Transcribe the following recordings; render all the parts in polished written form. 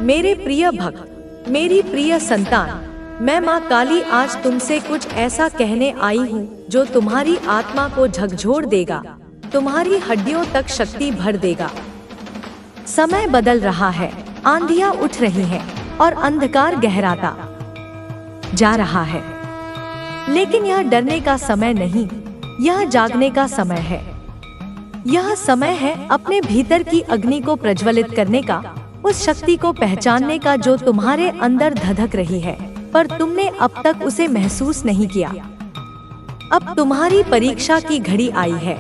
मेरे प्रिय भक्त, मेरी प्रिय संतान, मैं माँ काली आज तुमसे कुछ ऐसा कहने आई हूँ जो तुम्हारी आत्मा को झकझोर देगा, तुम्हारी हड्डियों तक शक्ति भर देगा। समय बदल रहा है, आंधियां उठ रही हैं और अंधकार गहराता जा रहा है। लेकिन यह डरने का समय नहीं, यह जागने का समय है। यह समय है अपने भीतर की अग्नि को प्रज्वलित करने का, उस शक्ति को पहचानने का जो तुम्हारे अंदर धधक रही है, पर तुमने अब तक उसे महसूस नहीं किया। अब तुम्हारी परीक्षा की घड़ी आई है।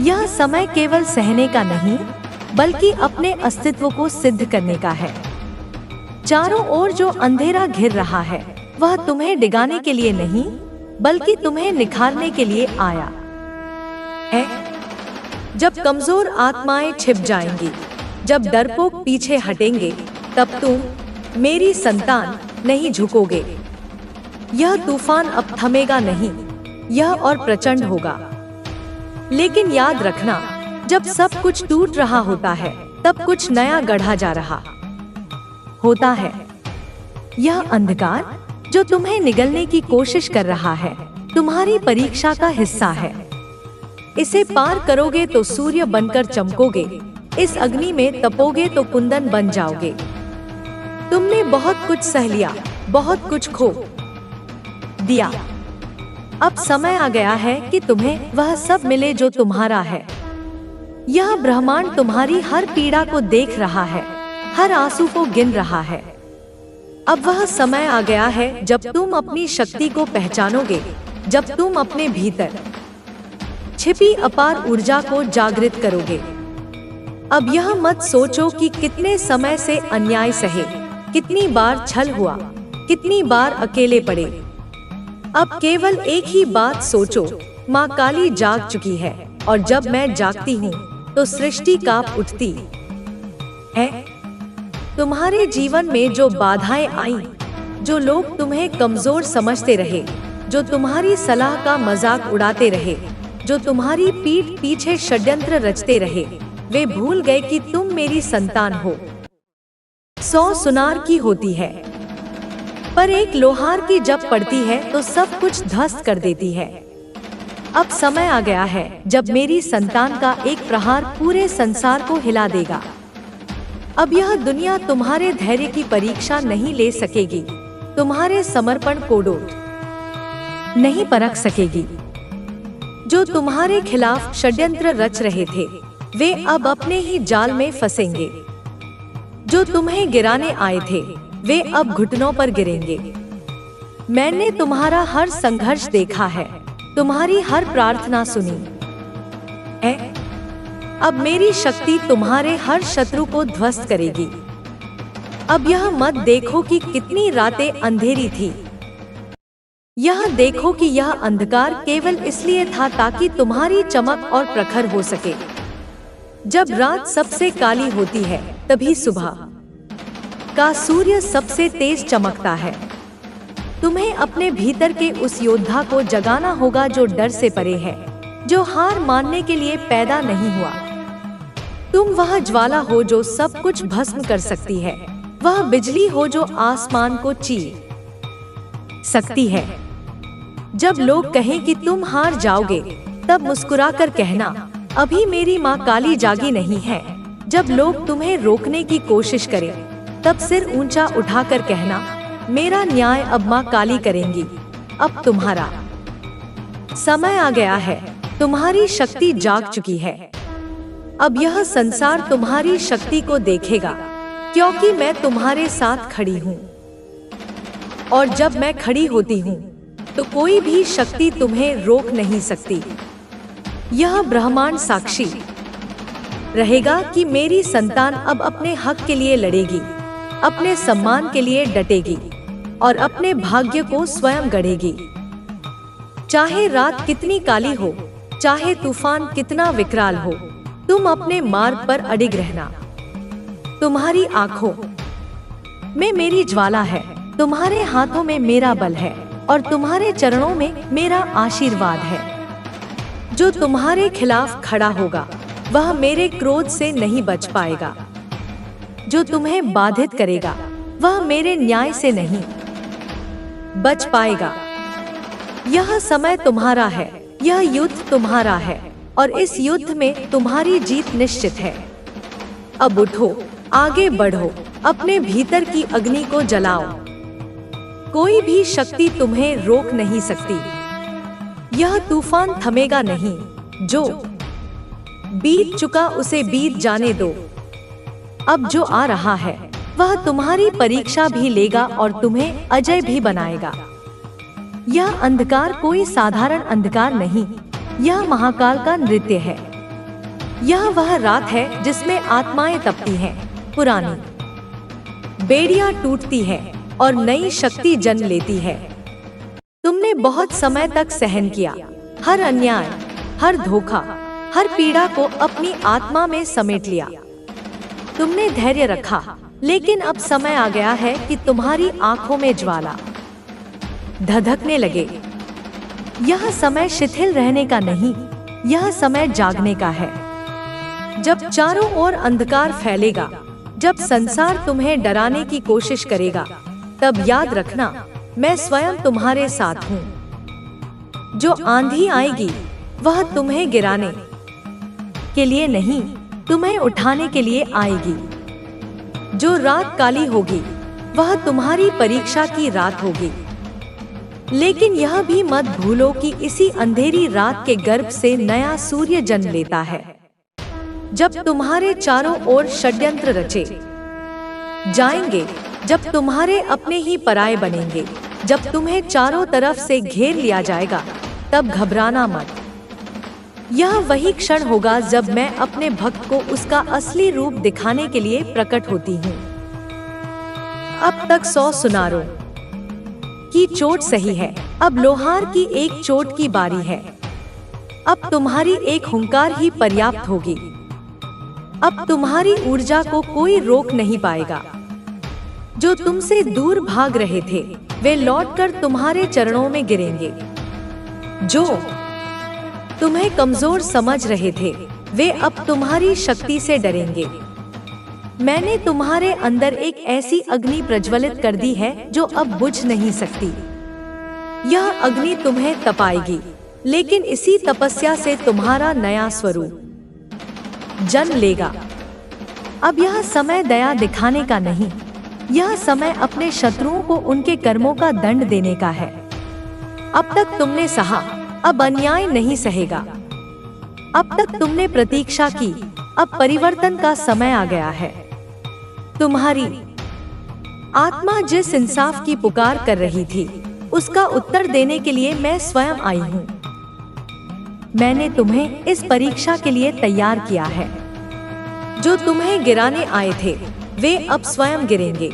यह समय केवल सहने का नहीं, बल्कि अपने अस्तित्व को सिद्ध करने का है। चारों ओर जो अंधेरा घिर रहा है, वह तुम्हें डिगाने के लिए नहीं, बल्कि तुम्हें निखारने के लिए आया है। जब कमजोर आत्माएं छिप जाएंगी, जब डरपोक पीछे हटेंगे, तब तुम मेरी संतान नहीं झुकोगे। यह तूफान अब थमेगा नहीं, यह और प्रचंड होगा। लेकिन याद रखना, जब सब कुछ टूट रहा होता है, तब कुछ नया गढ़ा जा रहा होता है। यह अंधकार जो तुम्हें निगलने की कोशिश कर रहा है, तुम्हारी परीक्षा का हिस्सा है। इसे पार करोगे तो सूर्य बनकर चमकोगे, इस अग्नि में तपोगे तो कुंदन बन जाओगे। तुमने बहुत कुछ सह लिया, बहुत कुछ खो दिया। अब समय आ गया है कि तुम्हें वह सब मिले जो तुम्हारा है। यह ब्रह्मांड तुम्हारी हर पीड़ा को देख रहा है, हर आंसू को गिन रहा है। अब वह समय आ गया है जब तुम अपनी शक्ति को पहचानोगे, जब तुम अपने भीतर छिपी अपार ऊर्जा को जागृत करोगे। अब यह मत सोचो कि कितने समय से अन्याय सहे, कितनी बार छल हुआ, कितनी बार अकेले पड़े। अब केवल एक ही बात सोचो, माँ काली जाग चुकी है, और जब मैं जागती हूँ तो सृष्टि कांप उठती है। तुम्हारे जीवन में जो बाधाएं आईं, जो लोग तुम्हें कमजोर समझते रहे, जो तुम्हारी सलाह का मजाक उड़ाते रहे, जो तुम्हारी पीठ पीछे षड्यंत्र रचते रहे, वे भूल गए कि तुम मेरी संतान हो। 100 सुनार की होती है, पर एक लोहार की जब पड़ती है तो सब कुछ ध्वस्त कर देती है। अब समय आ गया है जब मेरी संतान का एक प्रहार पूरे संसार को हिला देगा। अब यह दुनिया तुम्हारे धैर्य की परीक्षा नहीं ले सकेगी, तुम्हारे समर्पण को डोट नहीं परख सकेगी। जो तुम्हारे खिलाफ षड्यंत्र रच रहे थे, वे अब अपने ही जाल में फंसेंगे। जो तुम्हें गिराने आए थे, वे अब घुटनों पर गिरेंगे। मैंने तुम्हारा हर संघर्ष देखा है, तुम्हारी हर प्रार्थना सुनी है। अब मेरी शक्ति तुम्हारे हर शत्रु को ध्वस्त करेगी। अब यह मत देखो कि कितनी रातें अंधेरी थी, यह देखो कि यह अंधकार केवल इसलिए था ताकि तुम्हारी चमक और प्रखर हो सके। जब रात सबसे काली होती है, तभी सुबह का सूर्य सबसे तेज चमकता है। तुम्हें अपने भीतर के उस योद्धा को जगाना होगा जो डर से परे है, जो हार मानने के लिए पैदा नहीं हुआ। तुम वह ज्वाला हो जो सब कुछ भस्म कर सकती है, वह बिजली हो जो आसमान को चीर सकती है। जब लोग कहें कि तुम हार जाओगे, तब मुस्कुराकर कहना, अभी मेरी माँ काली जागी नहीं है। जब लोग तुम्हें रोकने की कोशिश करें, तब सिर ऊंचा उठाकर कहना, मेरा न्याय अब माँ काली करेंगी। अब तुम्हारा समय आ गया है, तुम्हारी शक्ति जाग चुकी है। अब यह संसार तुम्हारी शक्ति को देखेगा, क्योंकि मैं तुम्हारे साथ खड़ी हूँ। और जब मैं खड़ी होती हूँ, तो कोई भी शक्ति तुम्हें रोक नहीं सकती। यह ब्रह्मांड साक्षी रहेगा कि मेरी संतान अब अपने हक के लिए लड़ेगी, अपने सम्मान के लिए डटेगी और अपने भाग्य को स्वयं गढ़ेगी। चाहे रात कितनी काली हो, चाहे तूफान कितना विकराल हो, तुम अपने मार्ग पर अडिग रहना। तुम्हारी आंखों में मेरी ज्वाला है, तुम्हारे हाथों में मेरा बल है और तुम्हारे चरणों में मेरा आशीर्वाद है। जो तुम्हारे खिलाफ खड़ा होगा, वह मेरे क्रोध से नहीं बच पाएगा। जो तुम्हें बाधित करेगा वह मेरे न्याय से नहीं बच पाएगा। यह समय तुम्हारा है, यह युद्ध तुम्हारा है और इस युद्ध में तुम्हारी जीत निश्चित है। अब उठो, आगे बढ़ो, अपने भीतर की अग्नि को जलाओ। कोई भी शक्ति तुम्हें रोक नहीं सकती। यह तूफान थमेगा नहीं। जो बीत चुका उसे बीत जाने दो। अब जो आ रहा है वह तुम्हारी परीक्षा भी लेगा और तुम्हें अजय भी बनाएगा। यह अंधकार कोई साधारण अंधकार नहीं, यह महाकाल का नृत्य है। यह वह रात है जिसमें आत्माएं तपती हैं, पुरानी बेड़ियां टूटती है और नई शक्ति जन्म लेती है। तुमने बहुत समय तक सहन किया, हर अन्याय, हर धोखा, हर पीड़ा को अपनी आत्मा में समेट लिया। तुमने धैर्य रखा, लेकिन अब समय आ गया है कि तुम्हारी आंखों में ज्वाला धधकने लगे। यह समय शिथिल रहने का नहीं, यह समय जागने का है। जब चारों ओर अंधकार फैलेगा, जब संसार तुम्हें डराने की कोशिश करेगा, तब याद रखना मैं स्वयं तुम्हारे साथ हूँ। जो आंधी आएगी वह तुम्हें गिराने के लिए नहीं, तुम्हें उठाने के लिए आएगी। जो रात काली होगी वह तुम्हारी परीक्षा की रात होगी। लेकिन यह भी मत भूलो कि इसी अंधेरी रात के गर्भ से नया सूर्य जन्म लेता है। जब तुम्हारे चारों ओर षड्यंत्र रचे जाएंगे, जब तुम्हारे अपने ही पराये बनेंगे, जब तुम्हें चारों तरफ से घेर लिया जाएगा, तब घबराना मत। यह वही क्षण होगा जब मैं अपने भक्त को उसका असली रूप दिखाने के लिए प्रकट होती हूँ। अब तक 100 सुनारों की चोट सही है, अब लोहार की एक चोट की बारी है। अब तुम्हारी एक हुंकार ही पर्याप्त होगी। अब तुम्हारी ऊर्जा को कोई रोक नहीं पाएगा। जो तुमसे दूर भाग रहे थे वे लौटकर तुम्हारे चरणों में गिरेंगे। जो तुम्हें कमजोर समझ रहे थे वे अब तुम्हारी शक्ति से डरेंगे। मैंने तुम्हारे अंदर एक ऐसी अग्नि प्रज्वलित कर दी है जो अब बुझ नहीं सकती। यह अग्नि तुम्हें तपाएगी, लेकिन इसी तपस्या से तुम्हारा नया स्वरूप जन्म लेगा। अब यह समय दया दिखाने का नहीं, यह समय अपने शत्रुओं को उनके कर्मों का दंड देने का है। अब तक तुमने सहा, अब अन्याय नहीं सहेगा। अब तक तुमने प्रतीक्षा की, अब परिवर्तन का समय आ गया है। तुम्हारी आत्मा जिस इंसाफ की पुकार कर रही थी उसका उत्तर देने के लिए मैं स्वयं आई हूँ। मैंने तुम्हें इस परीक्षा के लिए तैयार किया है। जो तुम्हें गिराने आए थे वे अब स्वयं गिरेंगे।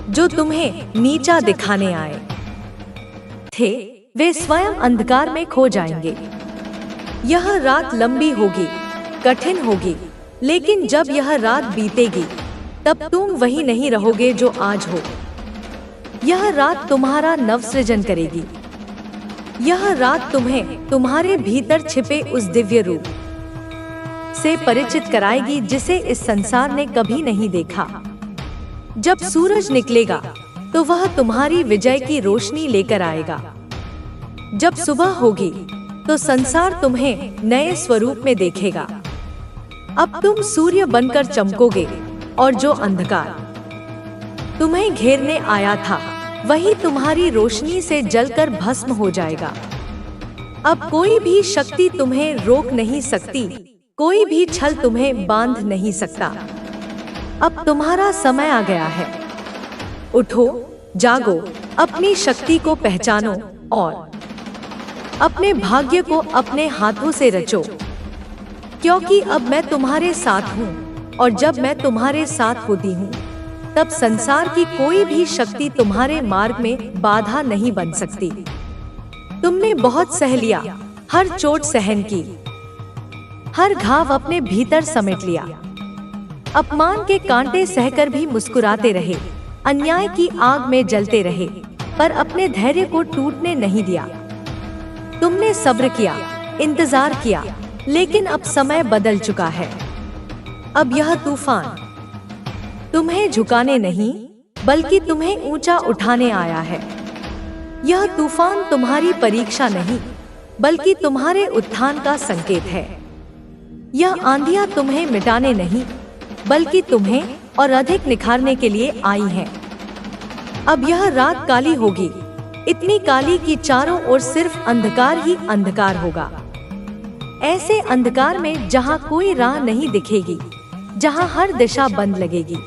जो तुम्हें नीचा दिखाने आए थे वे स्वयं अंधकार में खो जाएंगे। यह रात लंबी होगी, कठिन होगी, लेकिन जब यह रात बीतेगी तब तुम वही नहीं रहोगे जो आज हो। यह रात तुम्हारा नवसृजन करेगी। यह रात तुम्हें तुम्हारे भीतर छिपे उस दिव्य रूप से परिचित कराएगी जिसे इस संसार ने कभी नहीं देखा। जब सूरज निकलेगा तो वह तुम्हारी विजय की रोशनी लेकर आएगा। जब सुबह होगी तो संसार तुम्हें नए स्वरूप में देखेगा। अब तुम सूर्य बनकर चमकोगे और जो अंधकार तुम्हें घेरने आया था वही तुम्हारी रोशनी से जलकर भस्म हो जाएगा। अब कोई भी शक्ति तुम्हें रोक नहीं सकती, कोई भी छल तुम्हें बांध नहीं सकता। अब तुम्हारा समय आ गया है। उठो, जागो, अपनी शक्ति को पहचानो और अपने भाग्य को अपने हाथों से रचो। क्योंकि अब मैं तुम्हारे साथ हूँ और जब मैं तुम्हारे साथ होती हूँ तब संसार की कोई भी शक्ति तुम्हारे मार्ग में बाधा नहीं बन सकती। तुमने बहुत सह लिया, हर चोट सहन की, हर घाव अपने भीतर समेट लिया। अपमान के कांटे सहकर भी मुस्कुराते रहे, अन्याय की आग में जलते रहे, पर अपने धैर्य को टूटने नहीं दिया। तुमने सब्र किया, इंतजार किया, लेकिन अब समय बदल चुका है। अब यह तूफान तुम्हें झुकाने नहीं बल्कि तुम्हें ऊंचा उठाने आया है। यह तूफान तुम्हारी परीक्षा नहीं बल्कि तुम्हारे उत्थान का संकेत है। यह आंधियां तुम्हें मिटाने नहीं बल्कि तुम्हें और अधिक निखारने के लिए आई हैं। अब यह रात काली होगी, इतनी काली कि चारों ओर सिर्फ अंधकार ही अंधकार होगा। ऐसे अंधकार में जहां कोई राह नहीं दिखेगी, जहां हर दिशा बंद लगेगी।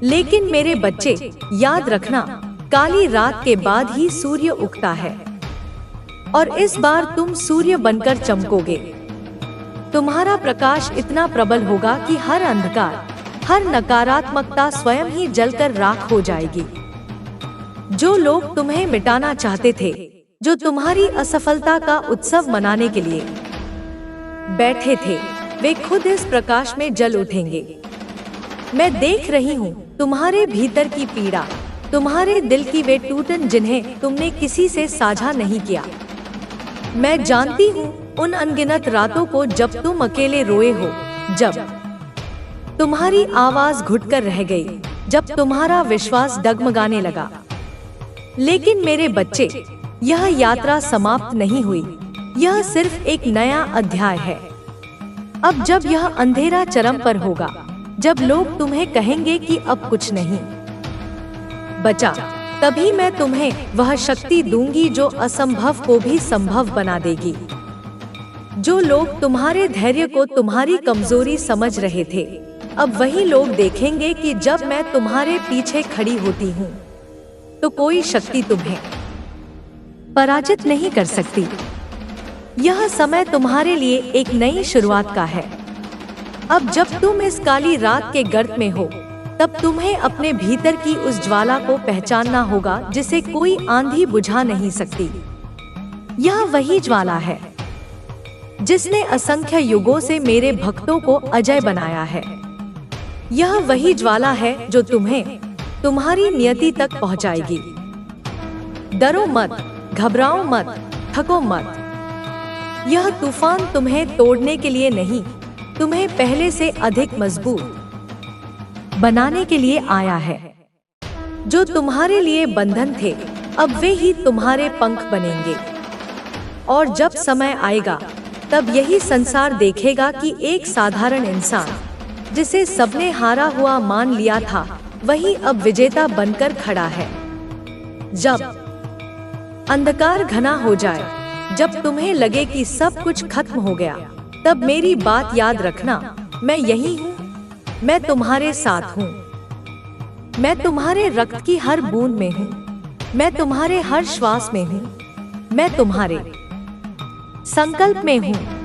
लेकिन मेरे बच्चे, याद रखना, काली रात के बाद ही सूर्य उगता है और इस बार तुम सूर्य बनकर चमकोगे। तुम्हारा प्रकाश इतना प्रबल होगा कि हर अंधकार, हर नकारात्मकता स्वयं ही जलकर राख हो जाएगी। जो लोग तुम्हें मिटाना चाहते थे, जो तुम्हारी असफलता का उत्सव मनाने के लिए बैठे थे, वे खुद इस प्रकाश में जल उठेंगे। मैं देख रही हूँ तुम्हारे भीतर की पीड़ा, तुम्हारे दिल की वे टूटन जिन्हें तुमने किसी से साझा नहीं किया। मैं जानती हूँ उन अनगिनत रातों को जब तुम अकेले रोए हो, जब तुम्हारी आवाज घुटकर रह गई, जब तुम्हारा विश्वास डगमगाने लगा। लेकिन मेरे बच्चे, यह यात्रा समाप्त नहीं हुई, यह सिर्फ एक नया अध्याय है। अब जब यह अंधेरा चरम पर होगा, जब लोग तुम्हें कहेंगे कि अब कुछ नहीं बचा, तभी मैं तुम्हें वह शक्ति दूंगी जो असंभव को भी संभव बना देगी। जो लोग तुम्हारे धैर्य को तुम्हारी कमजोरी समझ रहे थे, अब वही लोग देखेंगे कि जब मैं तुम्हारे पीछे खड़ी होती हूँ तो कोई शक्ति तुम्हें पराजित नहीं कर सकती। यह समय तुम्हारे लिए एक नई शुरुआत का है। अब जब तुम इस काली रात के गर्त में हो, तब तुम्हें अपने भीतर की उस ज्वाला को पहचानना होगा जिसे कोई आंधी बुझा नहीं सकती। यह वही ज्वाला है जिसने असंख्य युगों से मेरे भक्तों को अजय बनाया है। यह वही ज्वाला है जो तुम्हें तुम्हारी नियति तक पहुंचाएगी। डरो मत, घबराओ मत, थको मत। यह तूफान तुम्हें तोड़ने के लिए नहीं, तुम्हें पहले से अधिक मजबूत बनाने के लिए आया है। जो तुम्हारे लिए बंधन थे, अब वे ही तुम्हारे पंख बनेंगे। और जब समय आएगा, तब यही संसार देखेगा कि एक साधारण इंसान, जिसे सबने हारा हुआ मान लिया था, वही अब विजेता बनकर खड़ा है। जब अंधकार घना हो जाए, जब तुम्हें लगे कि सब कुछ खत्म हो गया, तब मेरी बात याद रखना, मैं यही हूँ, मैं तुम्हारे साथ हूँ। मैं तुम्हारे रक्त की हर बूंद में हूँ, मैं तुम्हारे हर श्वास में हूँ, मैं तुम्हारे संकल्प में हूँ।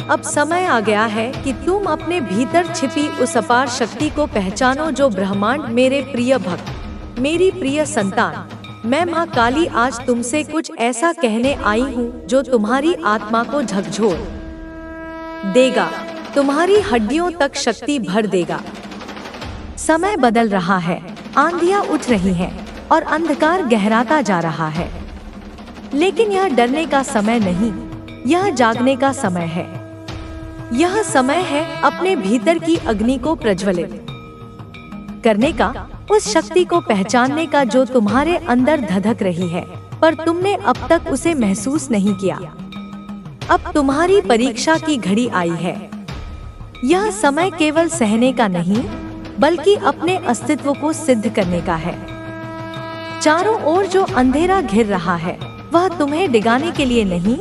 अब समय आ गया है कि तुम अपने भीतर छिपी उस अपार शक्ति को पहचानो जो ब्रह्मांड। मेरे प्रिय भक्त, मेरी प्रिय संतान, मैं माँ काली आज तुमसे कुछ ऐसा कहने आई हूँ जो तुम्हारी आत्मा को झकझोर देगा, तुम्हारी हड्डियों तक शक्ति भर देगा। समय बदल रहा है, आंधियां उठ रही हैं और अंधकार गहराता जा रहा है। लेकिन यह डरने का समय नहीं, यह जागने का समय है। यह समय है अपने भीतर की अग्नि को प्रज्वलित करने का, उस शक्ति को पहचानने का जो तुम्हारे अंदर धधक रही है, पर तुमने अब तक उसे महसूस नहीं किया। अब तुम्हारी परीक्षा की घड़ी आई है। यह समय केवल सहने का नहीं, बल्कि अपने अस्तित्व को सिद्ध करने का है। चारों ओर जो अंधेरा घिर रहा है, वह तुम्हें डिगाने के लिए नहीं,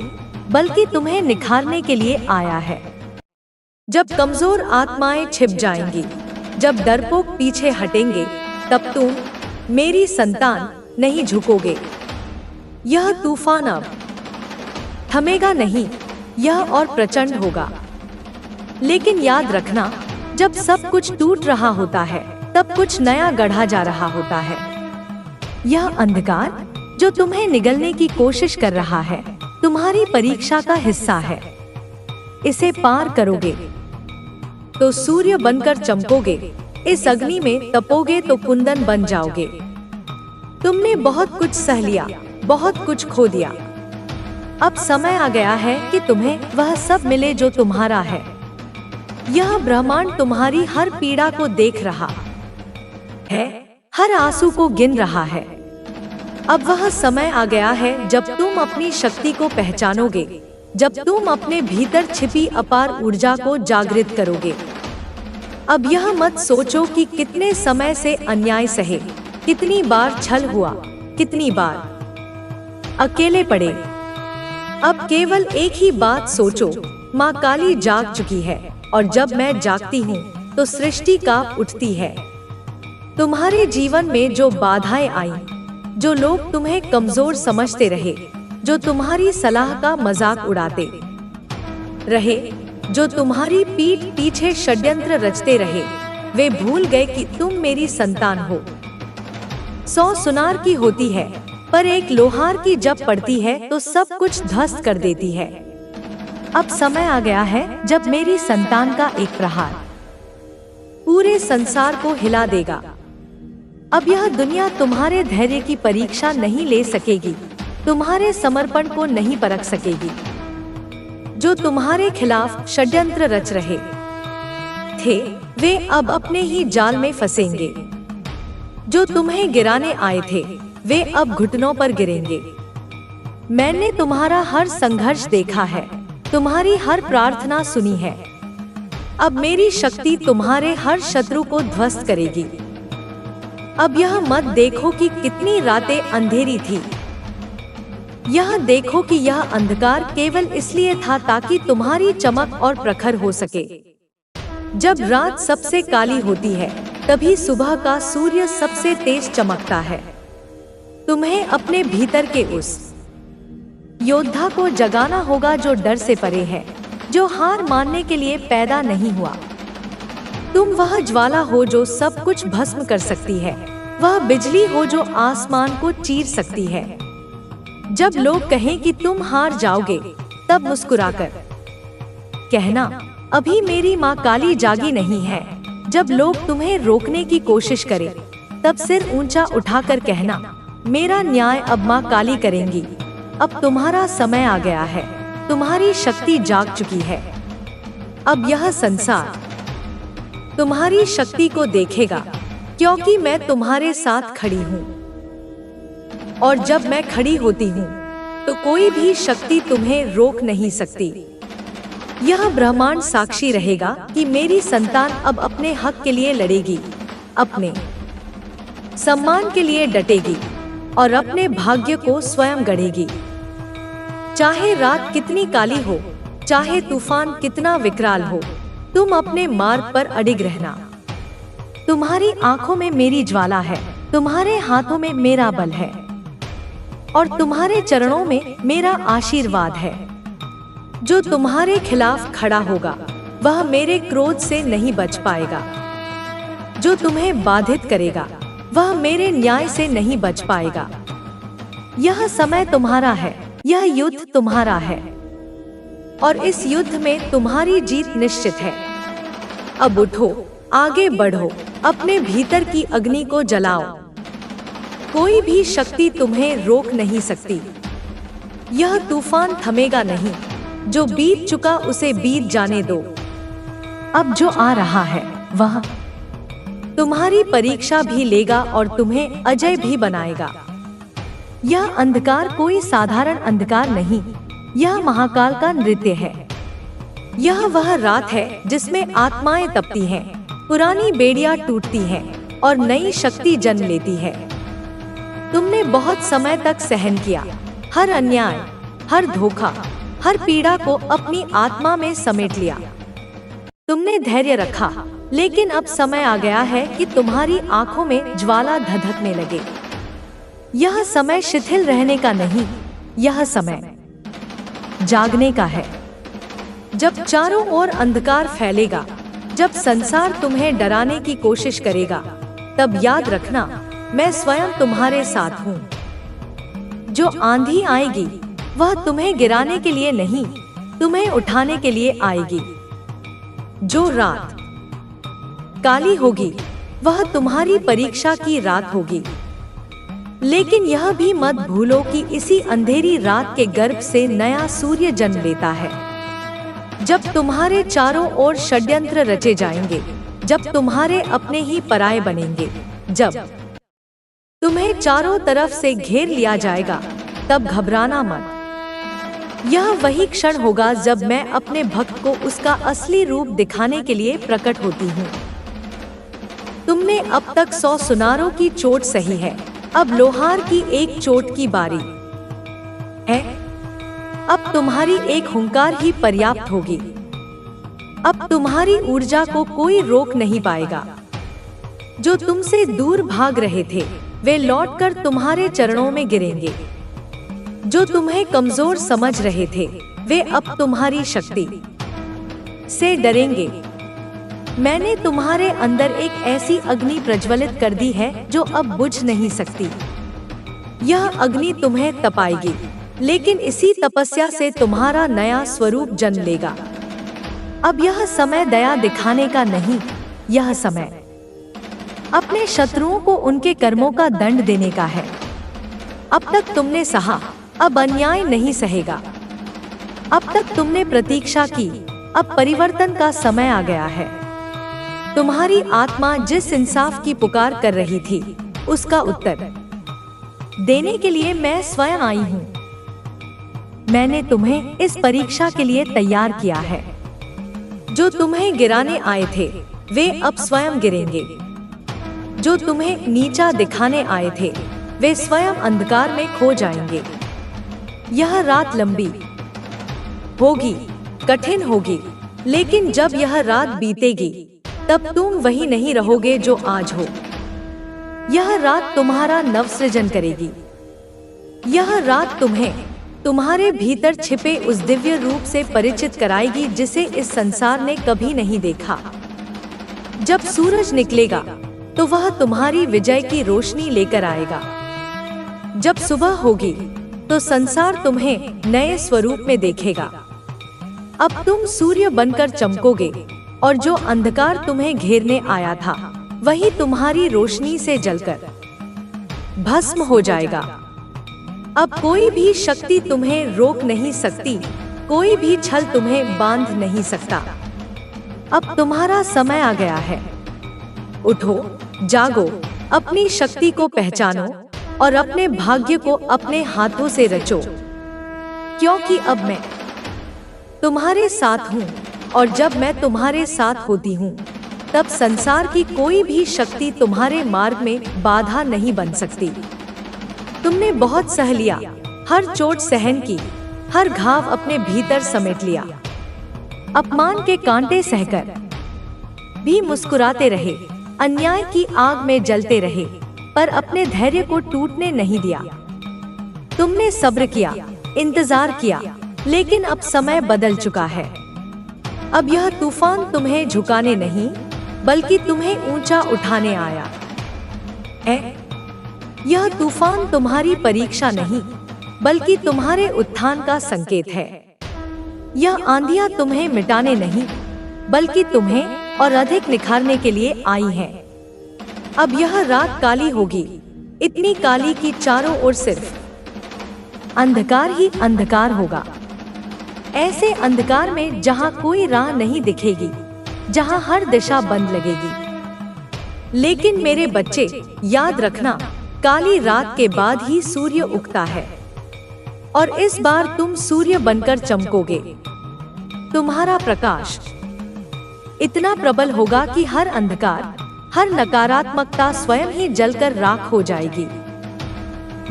बल्कि तुम्हें निखारने के लिए आया है। जब कमजोर आत्माएं छिप जाएंगी, जब डरपोक पीछे हटेंगे, तब तुम, मेरी संतान, नहीं झुकोगे। यह तूफान अब थमेगा नहीं, यह और प्रचंड होगा। लेकिन याद रखना, जब सब कुछ टूट रहा होता है, तब कुछ नया गढ़ा जा रहा होता है। यह अंधकार जो तुम्हें निगलने की कोशिश कर रहा है, तुम्हारी परीक्षा का हिस्सा है। इसे पार करोगे तो सूर्य बनकर चमकोगे, इस अग्नि में तपोगे तो कुंदन बन जाओगे। तुमने बहुत कुछ सह लिया, बहुत कुछ खो दिया। अब समय आ गया है कि तुम्हें वह सब मिले जो तुम्हारा है। यह ब्रह्मांड तुम्हारी हर पीड़ा को देख रहा है, हर आंसू को गिन रहा है। अब वह समय आ गया है जब तुम अपनी शक्ति को पहचानोगे, जब तुम अपने भीतर छिपी अपार ऊर्जा को जागृत करोगे। अब यह मत सोचो कि कितने समय से अन्याय सहे, कितनी बार छल हुआ, कितनी बार अकेले पड़े। अब केवल एक ही बात सोचो, माँ काली जाग चुकी है और जब मैं जागती हूँ तो सृष्टि कांप उठती है। तुम्हारे जीवन में जो बाधाएं आई, जो लोग तुम्हें कमजोर समझते रहे, जो तुम्हारी सलाह का मजाक उड़ाते रहे, जो तुम्हारी पीठ पीछे षड्यंत्र रचते रहे, वे भूल गए कि तुम मेरी संतान हो। 100 सुनार की होती है, पर एक लोहार की जब पड़ती है तो सब कुछ ध्वस्त कर देती है। अब समय आ गया है जब मेरी संतान का एक प्रहार पूरे संसार को हिला देगा। अब यह दुनिया तुम्हारे धैर्य की परीक्षा नहीं ले सकेगी, तुम्हारे समर्पण को नहीं परख सकेगी। जो तुम्हारे खिलाफ षड्यंत्र रच रहे थे, वे अब अपने ही जाल में फंसेंगे। जो तुम्हें गिराने आए थे, वे अब घुटनों पर गिरेंगे। मैंने तुम्हारा हर संघर्ष देखा है, तुम्हारी हर प्रार्थना सुनी है। अब मेरी शक्ति तुम्हारे हर शत्रु को ध्वस्त करेगी। अब यह मत देखो कि कितनी रातें अंधेरी थी, यह देखो कि यह अंधकार केवल इसलिए था ताकि तुम्हारी चमक और प्रखर हो सके। जब रात सबसे काली होती है, तभी सुबह का सूर्य सबसे तेज चमकता है। तुम्हें अपने भीतर के उस योद्धा को जगाना होगा जो डर से परे है, जो हार मानने के लिए पैदा नहीं हुआ। तुम वह ज्वाला हो जो सब कुछ भस्म कर सकती है, वह बिजली हो जो आसमान को चीर सकती है। जब लोग कहें कि तुम हार जाओगे, तब मुस्कुराकर कहना, अभी मेरी माँ काली जागी नहीं है। जब लोग तुम्हें रोकने की कोशिश करें, तब सिर ऊंचा उठाकर कहना, मेरा न्याय अब माँ काली करेंगी। अब तुम्हारा समय आ गया है, तुम्हारी शक्ति जाग चुकी है। अब यह संसार तुम्हारी शक्ति को देखेगा, क्योंकि मैं तुम्हारे साथ खड़ी हूँ। और जब मैं खड़ी होती हूँ, तो कोई भी शक्ति तुम्हें रोक नहीं सकती। यह ब्रह्मांड साक्षी रहेगा कि मेरी संतान अब अपने हक के लिए लड़ेगी, अपने सम्मान के लिए डटेगी और अपने भाग्य को स्वयं गढ़ेगी। चाहे रात कितनी काली हो, चाहे तूफान कितना विकराल हो, तुम अपने मार्ग पर अडिग रहना। तुम्हारी आंखों में मेरी ज्वाला है, तुम्हारे हाथों में मेरा बल है और तुम्हारे चरणों में मेरा आशीर्वाद है। जो तुम्हारे खिलाफ खड़ा होगा, वह मेरे क्रोध से नहीं बच पाएगा। जो तुम्हें बाधित करेगा, वह मेरे न्याय से नहीं बच पाएगा। यह समय तुम्हारा है, यह युद्ध तुम्हारा है और इस युद्ध में तुम्हारी जीत निश्चित है। अब उठो, आगे बढ़ो, अपने भीतर की अग्नि को जलाओ। कोई भी शक्ति तुम्हें रोक नहीं सकती। यह तूफान थमेगा नहीं, जो बीत चुका उसे बीत जाने दो। अब जो आ रहा है, वह तुम्हारी परीक्षा भी लेगा और तुम्हें अजय भी बनाएगा। यह अंधकार कोई साधारण अंधकार नहीं, यह महाकाल का नृत्य है। यह वह रात है जिसमें आत्माएं तपती हैं, पुरानी बेड़ियां टूटती हैं और नई शक्ति जन्म लेती है। तुमने बहुत समय तक सहन किया, हर अन्याय, हर धोखा, हर पीड़ा को अपनी आत्मा में समेट लिया। तुमने धैर्य रखा, लेकिन अब समय आ गया है कि तुम्हारी आंखों में ज्वाला धधकने लगे। यह समय शिथिल रहने का नहीं, यह समय जागने का है। जब चारों ओर अंधकार फैलेगा, जब संसार तुम्हें डराने की कोशिश करेगा, तब याद रखना, मैं स्वयं तुम्हारे साथ हूँ। जो आंधी आएगी, वह तुम्हें गिराने के लिए नहीं, तुम्हें उठाने के लिए आएगी। जो रात काली होगी, वह तुम्हारी परीक्षा की रात होगी। लेकिन यह भी मत भूलो कि इसी अंधेरी रात के गर्भ से नया सूर्य जन्म लेता है। जब तुम्हारे चारों ओर षड्यंत्र रचे जाएंगे, जब तुम्हारे अपने ही पराये बनेंगे, जब तुम्हें चारों तरफ से घेर लिया जाएगा, तब घबराना मत। यह वही क्षण होगा जब मैं अपने भक्त को उसका असली रूप दिखाने के लिए प्रकट होती हूँ। तुमने अब तक 100 सुनारों की चोट सही है, अब लोहार की एक चोट की बारी है। अब तुम्हारी एक हुंकार ही पर्याप्त होगी। अब तुम्हारी ऊर्जा को कोई रोक नहीं पाएगा। जो तुमसे दूर भाग रहे थे, वे लौटकर तुम्हारे चरणों में गिरेंगे। जो तुम्हें कमजोर समझ रहे थे, वे अब तुम्हारी शक्ति से डरेंगे। मैंने तुम्हारे अंदर एक ऐसी अग्नि प्रज्वलित कर दी है जो अब बुझ नहीं सकती। यह अग्नि तुम्हें तपाएगी, लेकिन इसी तपस्या से तुम्हारा नया स्वरूप जन्म लेगा। अब यह समय दया दिखाने का नहीं, यह समय अपने शत्रुओं को उनके कर्मों का दंड देने का है। अब तक तुमने सहा, अब अन्याय नहीं सहेगा। अब तक तुमने प्रतीक्षा की, अब परिवर्तन का समय आ गया है। तुम्हारी आत्मा जिस इंसाफ की पुकार कर रही थी, उसका उत्तर देने के लिए मैं स्वयं आई हूँ। मैंने तुम्हें इस परीक्षा के लिए तैयार किया है। जो तुम्हें गिराने आए थे, वे अब स्वयं गिरेंगे। जो तुम्हें नीचा दिखाने आए थे, वे स्वयं अंधकार में खो जाएंगे। यह रात लंबी होगी, कठिन होगी, लेकिन जब यह रात बीतेगी, तब तुम वही नहीं रहोगे जो आज हो। यह रात तुम्हारा नवसृजन करेगी। यह रात तुम्हें तुम्हारे भीतर छिपे उस दिव्य रूप से परिचित कराएगी जिसे इस संसार ने कभी नहीं देखा। जब सूरज निकलेगा, तो वह तुम्हारी विजय की रोशनी लेकर आएगा। जब सुबह होगी, तो संसार तुम्हें नए स्वरूप में देखेगा। अब तुम सूर्य बनकर चमकोगे, और जो अंधकार तुम्हें घेरने आया था, वही तुम्हारी रोशनी से जलकर भस्म हो जाएगा। अब कोई भी शक्ति तुम्हें रोक नहीं सकती, कोई भी छल तुम्हें बांध नहीं सकता। अब तुम्हारा समय आ गया है। उठो, जागो, अपनी शक्ति को पहचानो और अपने भाग्य को अपने हाथों से रचो। क्योंकि अब मैं तुम्हारे साथ हूँ, और जब मैं तुम्हारे साथ होती हूँ, तब संसार की कोई भी शक्ति तुम्हारे मार्ग में बाधा नहीं बन सकती। तुमने बहुत सह लिया, हर चोट सहन की, हर घाव अपने भीतर समेट लिया। अपमान के कांटे सहकर भी मुस्कुराते रहे, अन्याय की आग में जलते रहे, पर अपने धैर्य को टूटने नहीं दिया। तुमने सब्र किया, इंतजार किया, लेकिन अब समय बदल चुका है। अब यह तूफान तुम्हें झुकाने नहीं, बल्कि तुम्हें ऊंचा उठाने आया है। यह तूफान तुम्हारी परीक्षा नहीं, बल्कि तुम्हारे उत्थान का संकेत है। यह आंधियां तुम्हें मिटाने नहीं, बल्कि तुम्हें और अधिक निखारने के लिए आई हैं। अब यह रात काली होगी, इतनी काली कि चारों ओर सिर्फ अंधकार ही अंधकार होगा। ऐसे अंधकार में जहां कोई राह नहीं दिखेगी, जहां हर दिशा बंद लगेगी। लेकिन मेरे बच्चे, याद रखना, काली रात के बाद ही सूर्य उगता है, और इस बार तुम सूर्य बनकर चमकोगे। तुम्हारा प्रकाश इतना प्रबल होगा कि हर अंधकार, हर नकारात्मकता स्वयं ही जलकर राख हो जाएगी।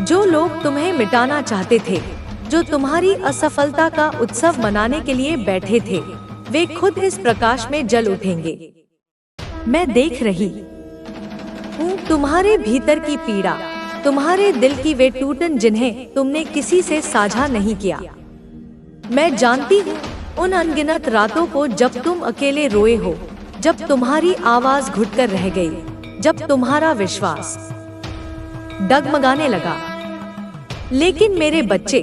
जो लोग तुम्हें मिटाना चाहते थे, जो तुम्हारी असफलता का उत्सव मनाने के लिए बैठे थे, वे खुद इस प्रकाश में जल उठेंगे। मैं देख रही हूँ तुम्हारे भीतर की पीड़ा, तुम्हारे दिल की वे टूटन जिन्हें तुमने किसी से साझा नहीं किया। मैं जानती हूँ उन अनगिनत रातों को जब तुम अकेले रोए हो, जब तुम्हारी आवाज घुटकर रह गई, जब तुम्हारा विश्वास डगमगाने लगा। लेकिन मेरे बच्चे,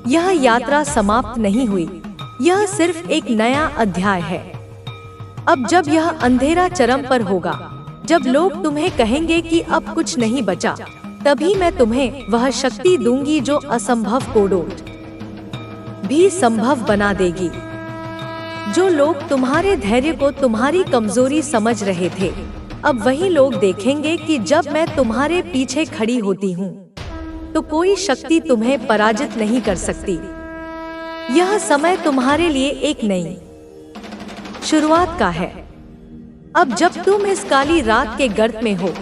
यह यात्रा समाप्त नहीं हुई, यह सिर्फ एक नया अध्याय है। अब जब यह अंधेरा चरम पर होगा, जब लोग तुम्हें कहेंगे कि अब कुछ नहीं बचा, तभी मैं तुम्हें वह शक्ति दूंगी जो असंभव को भी संभव बना देगी। जो लोग तुम्हारे धैर्य को तुम्हारी कमजोरी समझ रहे थे, अब वही लोग देखेंगे कि जब मैं तुम्हारे पीछे खड़ी होती हूँ तो कोई शक्ति तुम्हें पराजित नहीं कर सकती। यह समय तुम्हारे लिए एक नई शुरुआत का है। अब जब तुम इस काली रात के गर्त में हो,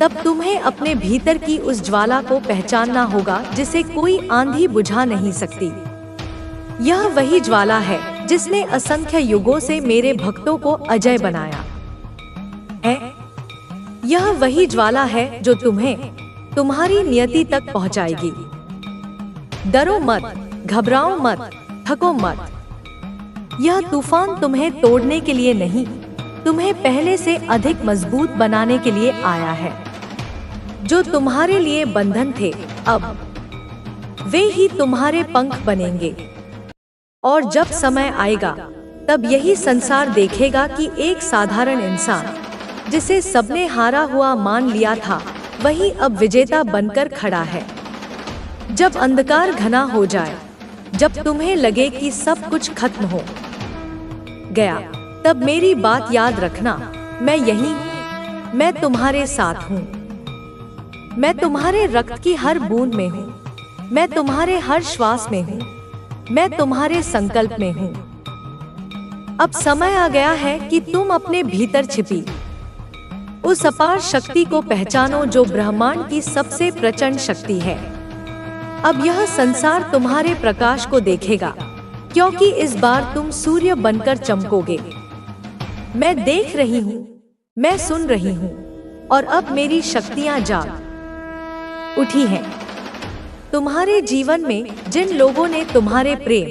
तब तुम्हें अपने भीतर की उस ज्वाला को पहचानना होगा जिसे कोई आंधी बुझा नहीं सकती। यह वही ज्वाला है जिसने असंख्य युगों से मेरे भक्तों को अजय बनाया है। यह वही ज्वाला है जो तुम्हें तुम्हारी नियति तक पहुंचाएगी। डरो मत, घबराओ मत, थको मत। यह तूफान तुम्हें तोड़ने के लिए नहीं, तुम्हें पहले से अधिक मजबूत बनाने के लिए आया है। जो तुम्हारे लिए बंधन थे, अब वे ही तुम्हारे पंख बनेंगे। और जब समय आएगा, तब यही संसार देखेगा कि एक साधारण इंसान जिसे सबने हारा हुआ मान लिया था, वही अब विजेता बनकर खड़ा है। जब अंधकार घना हो जाए, जब तुम्हें लगे कि सब कुछ खत्म हो गया, तब मेरी बात याद रखना। मैं यही हूँ, मैं तुम्हारे साथ हूँ। मैं तुम्हारे रक्त की हर बूंद में हूँ, मैं तुम्हारे हर श्वास में हूँ, मैं तुम्हारे संकल्प में हूँ। अब समय आ गया है कि तुम अपने भीतर छिपी उस अपार शक्ति को पहचानो जो ब्रह्मांड की सबसे प्रचंड शक्ति है। अब यह संसार तुम्हारे प्रकाश को देखेगा, क्योंकि इस बार तुम सूर्य बनकर चमकोगे। मैं देख रही हूँ, मैं सुन रही हूँ, और अब मेरी शक्तियाँ जाग उठी हैं। तुम्हारे जीवन में जिन लोगों ने तुम्हारे प्रेम,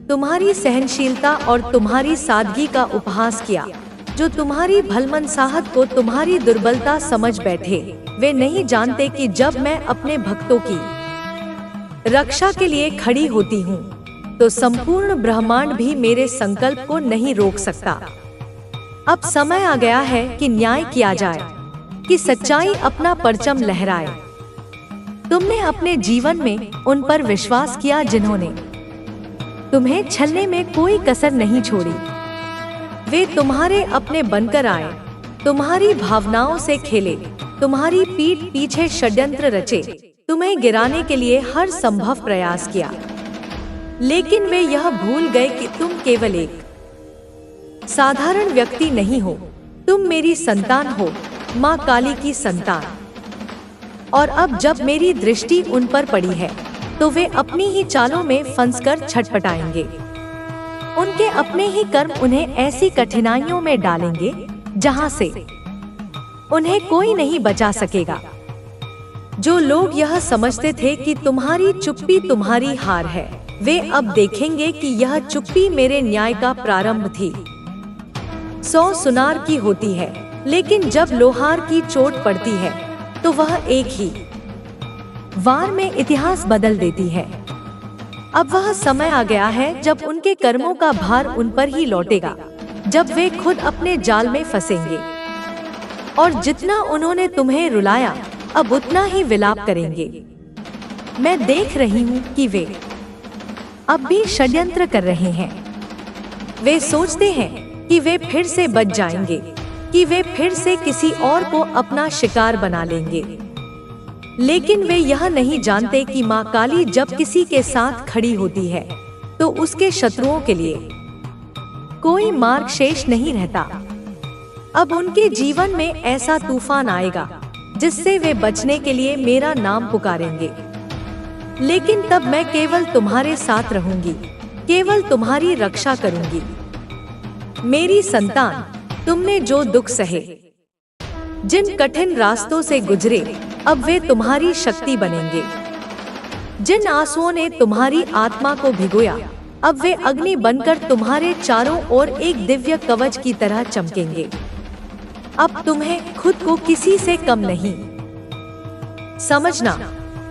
तुम्हारी सहनशीलता और तुम्हारी सादगी का उपहास किया, जो तुम्हारी भलमनसाहत को तुम्हारी दुर्बलता समझ बैठे, वे नहीं जानते कि जब मैं अपने भक्तों की रक्षा के लिए खड़ी होती हूँ, तो संपूर्ण ब्रह्मांड भी मेरे संकल्प को नहीं रोक सकता। अब समय आ गया है कि न्याय किया जाए, कि सच्चाई अपना परचम लहराए। तुमने अपने जीवन में उन पर विश्वास किया जिन्होंने तुम्हें छलने में कोई कसर नहीं छोड़ी। वे तुम्हारे अपने बनकर आए, तुम्हारी भावनाओं से खेले, तुम्हारी पीठ पीछे षड्यंत्र रचे, तुम्हें गिराने के लिए हर संभव प्रयास किया। लेकिन वे यह भूल गए कि तुम केवल एक साधारण व्यक्ति नहीं हो, तुम मेरी संतान हो, माँ काली की संतान। और अब जब मेरी दृष्टि उन पर पड़ी है, तो वे अपनी ही चालों में फंसकर छटपटाएंगे। उनके अपने ही कर्म उन्हें ऐसी कठिनाइयों में डालेंगे जहां से उन्हें कोई नहीं बचा सकेगा। जो लोग यह समझते थे कि तुम्हारी चुप्पी तुम्हारी हार है, वे अब देखेंगे कि यह चुप्पी मेरे न्याय का प्रारंभ थी। 100 सुनार की होती है, लेकिन जब लोहार की चोट पड़ती है, तो वह एक ही वार में इतिहास बदल देती है। अब वह समय आ गया है जब उनके कर्मों का भार उन पर ही लौटेगा, जब वे खुद अपने जाल में फंसेंगे। और जितना उन्होंने तुम्हें रुलाया, अब उतना ही विलाप करेंगे। मैं देख रही हूँ कि वे अब भी षड्यंत्र कर रहे हैं। वे सोचते हैं कि वे फिर से बच जाएंगे, कि वे फिर से किसी और को अपना शिकार बना लेंगे। लेकिन वे यह नहीं जानते कि माँ काली जब किसी के साथ खड़ी होती है, तो उसके शत्रुओं के लिए कोई मार्ग शेष नहीं रहता। अब उनके जीवन में ऐसा तूफान आएगा जिससे वे बचने के लिए मेरा नाम पुकारेंगे। लेकिन तब मैं केवल तुम्हारे साथ रहूंगी, केवल तुम्हारी रक्षा करूंगी। मेरी संतान, तुमने जो दुख सहे, जिन कठिन रास्तों से गुजरे, अब वे तुम्हारी शक्ति बनेंगे। जिन आंसुओं ने तुम्हारी आत्मा को भिगोया, अब वे अग्नि बनकर तुम्हारे चारों ओर एक दिव्य कवच की तरह चमकेंगे। अब तुम्हें खुद को किसी से कम नहीं समझना,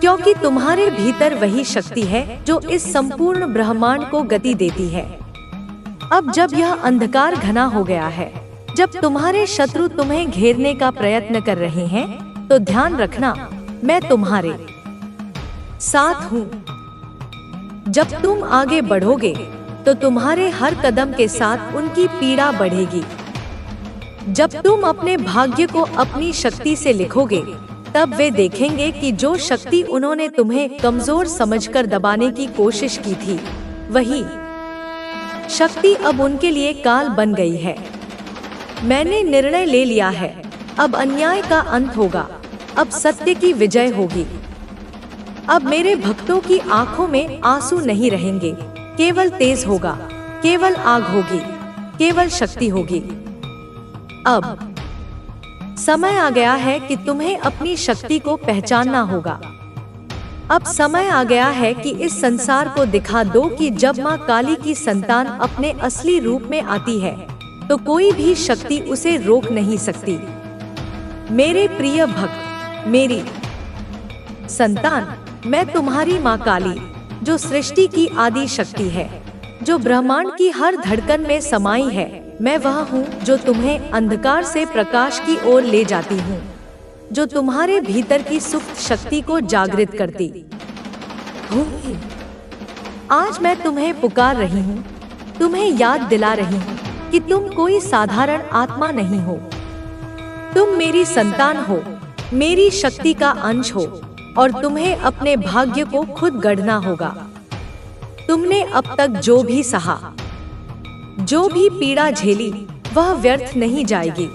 क्योंकि तुम्हारे भीतर वही शक्ति है जो इस संपूर्ण ब्रह्मांड को गति देती है। अब जब यह अंधकार घना हो गया है, जब तुम्हारे शत्रु तुम्हें घेरने का प्रयत्न कर रहे हैं, तो ध्यान रखना, मैं तुम्हारे साथ हूँ। जब तुम आगे बढ़ोगे, तो तुम्हारे हर कदम के साथ उनकी पीड़ा बढ़ेगी। जब तुम अपने भाग्य को अपनी शक्ति से लिखोगे, तब वे देखेंगे कि जो शक्ति उन्होंने तुम्हें कमजोर समझकर दबाने की कोशिश की थी, वही शक्ति अब उनके लिए काल बन गई है। मैंने निर्णय ले लिया है, अब अन्याय का अंत होगा, अब सत्य की विजय होगी। अब मेरे भक्तों की आंखों में आंसू नहीं रहेंगे, केवल तेज होगा, केवल आग होगी, केवल शक्ति होगी। अब समय आ गया है कि तुम्हें अपनी शक्ति को पहचानना होगा। अब समय आ गया है कि इस संसार को दिखा दो कि जब माँ काली की संतान अपने असली रूप में आती है, तो कोई भी शक्ति उसे रोक नहीं सकती। मेरे प्रिय भक्त, मेरी संतान, मैं तुम्हारी माँ काली, जो सृष्टि की आदि शक्ति है, जो ब्रह्मांड की हर धड़कन में समाई है, मैं वह हूँ जो तुम्हें अंधकार से प्रकाश की ओर ले जाती हूँ, जो तुम्हारे भीतर की सुप्त शक्ति को जागृत करती हूँ। आज मैं तुम्हें पुकार रही हूँ, तुम्हें याद दिला रही हूँ कि तुम कोई साधारण आत्मा नहीं हो। तुम मेरी संतान हो, मेरी शक्ति का अंश हो, और तुम्हें अपने भाग्य को खुद गढ़ना होगा। तुमने अब तक जो भी सहा, जो भी पीड़ा झेली, वह व्यर्थ नहीं जाएगी।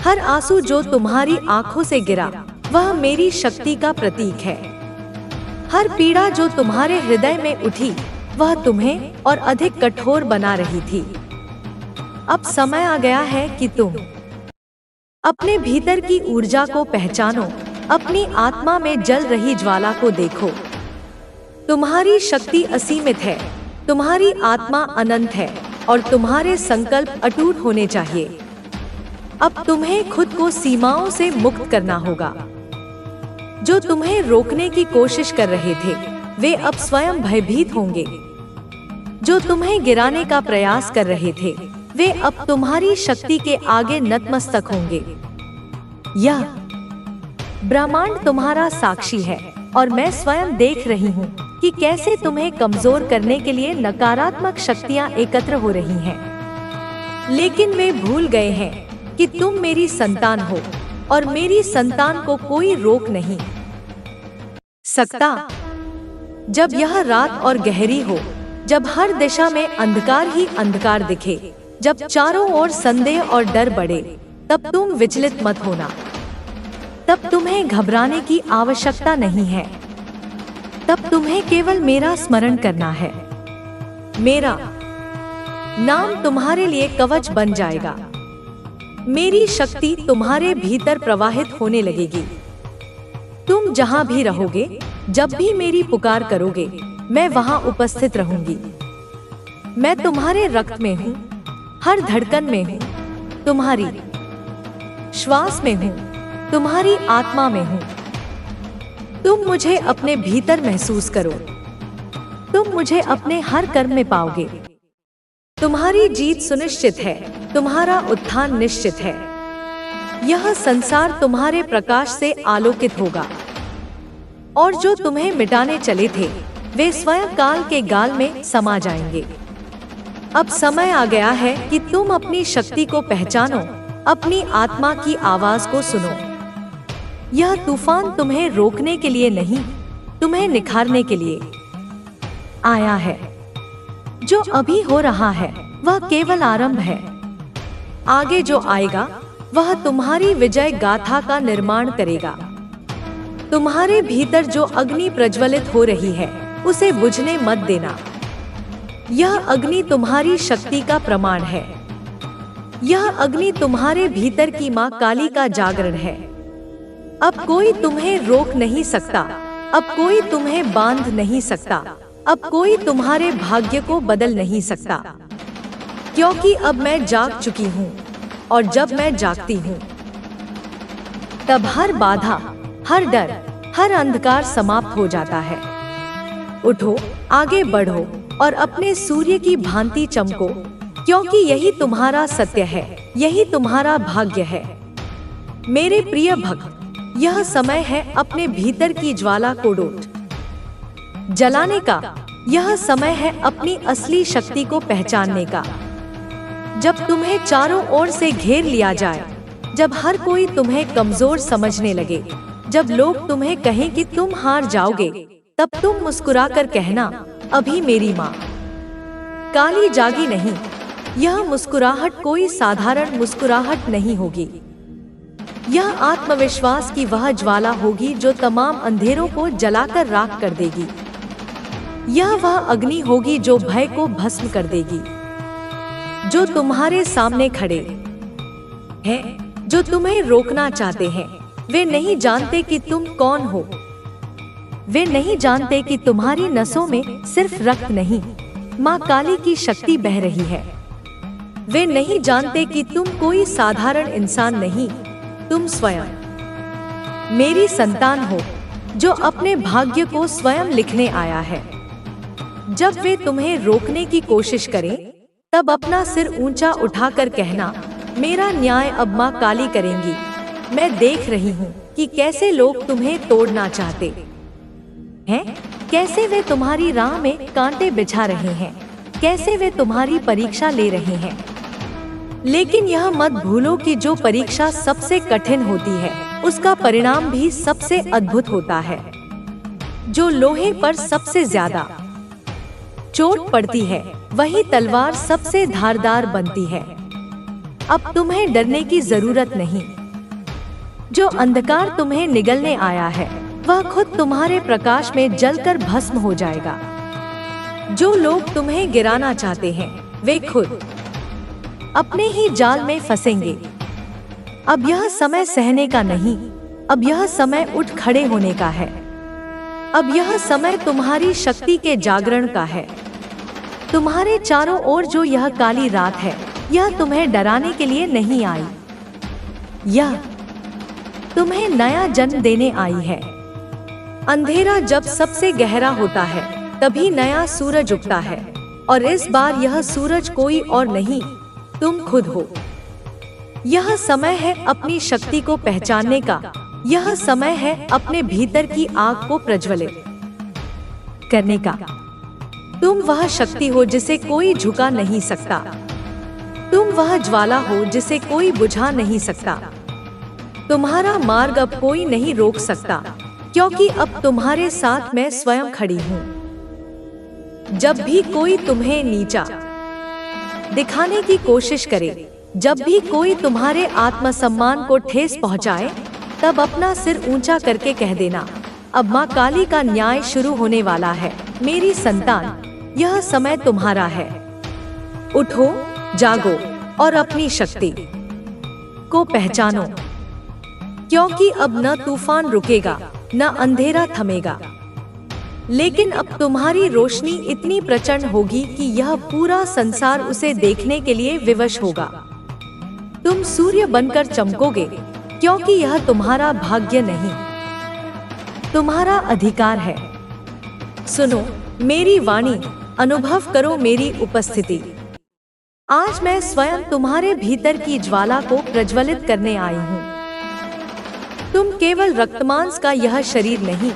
हर आंसू जो तुम्हारी आंखों से गिरा, वह मेरी शक्ति का प्रतीक है। हर पीड़ा जो तुम्हारे हृदय में उठी, वह तुम्हें और अधिक कठोर बना रही थी। अब समय आ गया है कि तुम अपने भीतर की ऊर्जा को पहचानो, अपनी आत्मा में जल रही ज्वाला को देखो। तुम्हारी शक्ति असीमित है, तुम्हारी आत्मा अनंत है, और तुम्हारे संकल्प अटूट होने चाहिए। अब तुम्हें खुद को सीमाओं से मुक्त करना होगा। जो तुम्हें रोकने की कोशिश कर रहे थे, वे अब स्वयं भयभीत होंगे। जो तुम्हें गिराने का प्रयास कर रहे थे, वे अब तुम्हारी शक्ति के आगे नतमस्तक होंगे। यह ब्रह्मांड तुम्हारा साक्षी है, और मैं स्वयं देख रही हूँ कि कैसे तुम्हें कमजोर करने के लिए नकारात्मक शक्तियाँ एकत्र हो रही हैं। लेकिन वे भूल गए हैं कि तुम मेरी संतान हो, और मेरी संतान को कोई रोक नहीं सकता। जब यह रात और गहरी हो, जब हर दिशा में अंधकार ही अंधकार दिखे, जब चारों ओर संदेह और डर बढ़े, तब तुम विचलित मत होना। तब तुम्हें घबराने की आवश्यकता नहीं है। तब तुम्हें केवल मेरा स्मरण करना है। मेरा नाम तुम्हारे लिए कवच बन जाएगा। मेरी शक्ति तुम्हारे भीतर प्रवाहित होने लगेगी। तुम जहां भी रहोगे, जब भी मेरी पुकार करोगे, मैं वहां उपस्थित रहूंगी। मैं तुम्हारे रक्त में हूँ, हर धड़कन में हूँ, तुम्हारी श्वास में हूँ, तुम्हारी आत्मा में हूँ। तुम मुझे अपने भीतर महसूस करो। तुम मुझे अपने हर कर्म में पाओगे। तुम्हारी जीत सुनिश्चित है, तुम्हारा उत्थान निश्चित है। यह संसार तुम्हारे प्रकाश से आलोकित होगा, और जो तुम्हें मिटाने चले थे, वे स्वयं काल के गाल में समा जाएंगे। अब समय आ गया है कि तुम अपनी शक्ति को पहचानो, अपनी आत्मा की आवाज को सुनो। यह तूफान तुम्हें रोकने के लिए नहीं, तुम्हें निखारने के लिए आया है। जो अभी हो रहा है, वह केवल आरंभ है। आगे जो आएगा, वह तुम्हारी विजय गाथा का निर्माण करेगा। तुम्हारे भीतर जो अग्नि प्रज्वलित हो रही है, उसे बुझने मत देना। यह अग्नि तुम्हारी शक्ति का प्रमाण है। यह अग्नि तुम्हारे भीतर की माँ काली का जागरण है। अब कोई तुम्हें रोक नहीं सकता, अब कोई तुम्हें बांध नहीं सकता, अब कोई तुम्हारे भाग्य को बदल नहीं सकता, क्योंकि अब मैं जाग चुकी हूँ, और जब मैं जागती हूँ, तब हर बाधा, हर डर, हर अंधकार समाप्त हो जाता है। उठो, आगे बढ़ो, और अपने सूर्य की भांति चमको, क्योंकि यही तुम्हारा सत्य है, यही तुम्हारा भाग्य है। मेरे प्रिय भक्त, यह समय है अपने भीतर की ज्वाला को डोट जलाने का, यह समय है अपनी असली शक्ति को पहचानने का। जब तुम्हें चारों ओर से घेर लिया जाए, जब हर कोई तुम्हें कमजोर समझने लगे, जब लोग तुम्हें कहें कि तुम हार जाओगे, तब तुम मुस्कुराकर कहना, अभी मेरी माँ काली जागी नहीं। यह मुस्कुराहट कोई साधारण मुस्कुराहट नहीं होगी। यह आत्मविश्वास की वह ज्वाला होगी जो तमाम अंधेरों को जलाकर राख कर देगी। यह वह अग्नि होगी जो भय को भस्म कर देगी। जो तुम्हारे सामने खड़े हैं, जो तुम्हें रोकना चाहते हैं, वे नहीं जानते कि तुम कौन हो। वे नहीं जानते कि तुम्हारी नसों में सिर्फ रक्त नहीं, माँ काली की शक्ति बह रही है। वे नहीं जानते कि तुम कोई साधारण इंसान नहीं, तुम स्वयं मेरी संतान हो, जो अपने भाग्य को स्वयं लिखने आया है। जब वे तुम्हें रोकने की कोशिश करें, तब अपना सिर ऊंचा उठाकर कहना, मेरा न्याय अब माँ काली करेंगी। मैं देख रही हूँ कि कैसे लोग तुम्हें तोड़ना चाहते हैं, कैसे वे तुम्हारी राह में कांटे बिछा रहे हैं, कैसे वे तुम्हारी परीक्षा ले रहे हैं। लेकिन यह मत भूलो कि जो परीक्षा सबसे कठिन होती है, उसका परिणाम भी सबसे अद्भुत होता है। जो लोहे पर सबसे ज्यादा चोट पड़ती है, वही तलवार सबसे धारदार बनती है। अब तुम्हें डरने की जरूरत नहीं। जो अंधकार तुम्हें निगलने आया है, वह खुद तुम्हारे प्रकाश में जलकर भस्म हो जाएगा। जो लोग तुम्हें गिराना चाहते हैं, वे खुद अपने ही जाल में फंसेंगे। अब यह समय सहने का नहीं, अब यह समय उठ खड़े होने का है। अब यह समय तुम्हारी शक्ति के जागरण का है। तुम्हारे चारों ओर जो यह काली रात है, यह तुम्हें डराने के लिए नहीं आई। यह तुम्हें नया जन्म देने आई है। अंधेरा जब सबसे गहरा होता है, तभी नया सूरज उगता है। और इस बार यह सूरज कोई और नहीं, तुम खुद हो। यह समय है अपनी शक्ति को पहचानने का। यह समय है अपने भीतर की आग को प्रज्वलित करने का। तुम वह शक्ति हो जिसे कोई झुका नहीं सकता। तुम वह ज्वाला हो जिसे कोई बुझा नहीं सकता। तुम्हारा मार्ग अब कोई नहीं रोक सकता, क्योंकि अब तुम्हारे साथ मैं स्वयं खड़ी हूँ। जब भी कोई तुम्हें नीचा दिखाने की कोशिश करे, जब भी कोई तुम्हारे आत्मसम्मान को ठेस पहुंचाए, तब अपना सिर ऊंचा करके कह देना, अब माँ काली का न्याय शुरू होने वाला है। मेरी संतान, यह समय तुम्हारा है। उठो, जागो और अपनी शक्ति को पहचानो, क्योंकि अब न तूफान रुकेगा, न अंधेरा थमेगा। लेकिन अब तुम्हारी रोशनी इतनी प्रचंड होगी कि यह पूरा संसार उसे देखने के लिए विवश होगा। तुम सूर्य बनकर चमकोगे, क्योंकि यह तुम्हारा भाग्य नहीं, तुम्हारा अधिकार है। सुनो मेरी वाणी, अनुभव करो मेरी उपस्थिति। आज मैं स्वयं तुम्हारे भीतर की ज्वाला को प्रज्वलित करने आई हूँ। तुम केवल रक्तमांस का यह शरीर नहीं,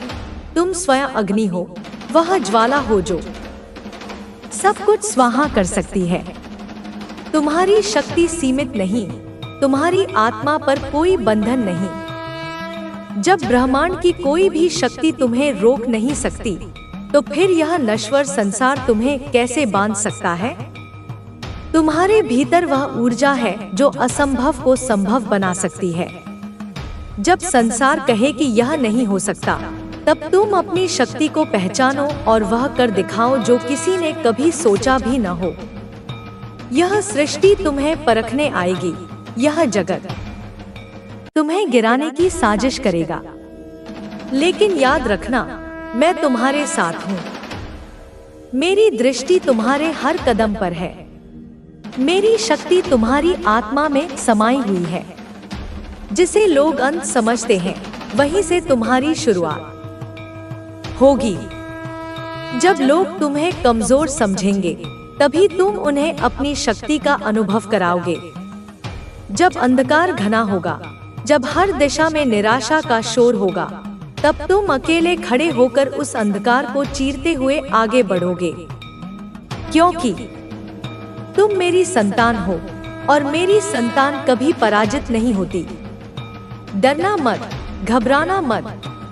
तुम स्वयं अग्नि हो, वह ज्वाला हो जो सब कुछ स्वाहा कर सकती है। तुम्हारी शक्ति सीमित नहीं, तुम्हारी आत्मा पर कोई बंधन नहीं। जब ब्रह्मांड की कोई भी शक्ति तुम्हें रोक नहीं सकती, तो फिर यह नश्वर संसार तुम्हें कैसे बांध सकता है? तुम्हारे भीतर वह ऊर्जा है जो असंभव को संभव बना सकती है। जब संसार कहे कि यह नहीं हो सकता, तब तुम अपनी शक्ति को पहचानो और वह कर दिखाओ जो किसी ने कभी सोचा भी न हो। यह सृष्टि तुम्हें परखने आएगी, यह जगत तुम्हें गिराने की साजिश करेगा। लेकिन याद रखना, मैं तुम्हारे साथ हूँ। मेरी दृष्टि तुम्हारे हर कदम पर है। मेरी शक्ति तुम्हारी आत्मा में समाई हुई है। जिसे लोग अंत समझते हैं, वहीं से तुम्हारी शुरुआत होगी। जब लोग तुम्हें कमजोर समझेंगे, तभी तुम उन्हें अपनी शक्ति का अनुभव कराओगे। जब अंधकार घना होगा, जब हर दिशा में निराशा का शोर होगा, तब तुम अकेले खड़े होकर उस अंधकार को चीरते हुए आगे बढ़ोगे, क्योंकि तुम मेरी संतान हो और मेरी संतान कभी पराजित नहीं होती। डरना मत, घबराना मत,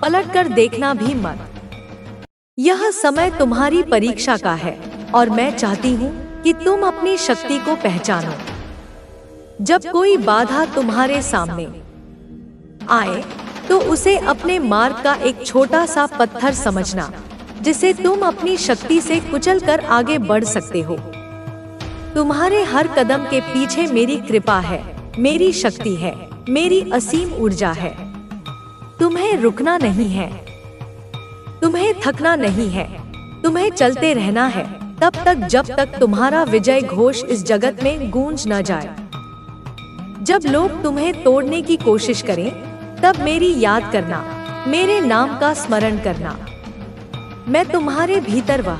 पलटकर देखना भी मत। यह समय तुम्हारी परीक्षा का है और मैं चाहती हूँ कि तुम अपनी शक्ति को पहचानो। जब कोई बाधा तुम्हारे सामने आए तो उसे अपने मार्ग का एक छोटा सा पत्थर समझना, जिसे तुम अपनी शक्ति से कुचलकर आगे बढ़ सकते हो। तुम्हारे हर कदम के पीछे मेरी कृपा है, मेरी शक्ति है, मेरी असीम ऊर्जा है। तुम्हें रुकना नहीं है, तुम्हें थकना नहीं है, तुम्हें चलते रहना है तब तक जब तक तुम्हारा विजय घोष इस जगत में गूंज न जाए। जब लोग तुम्हें तोड़ने की कोशिश करें तब मेरी याद करना, मेरे नाम का स्मरण करना। मैं तुम्हारे भीतर वह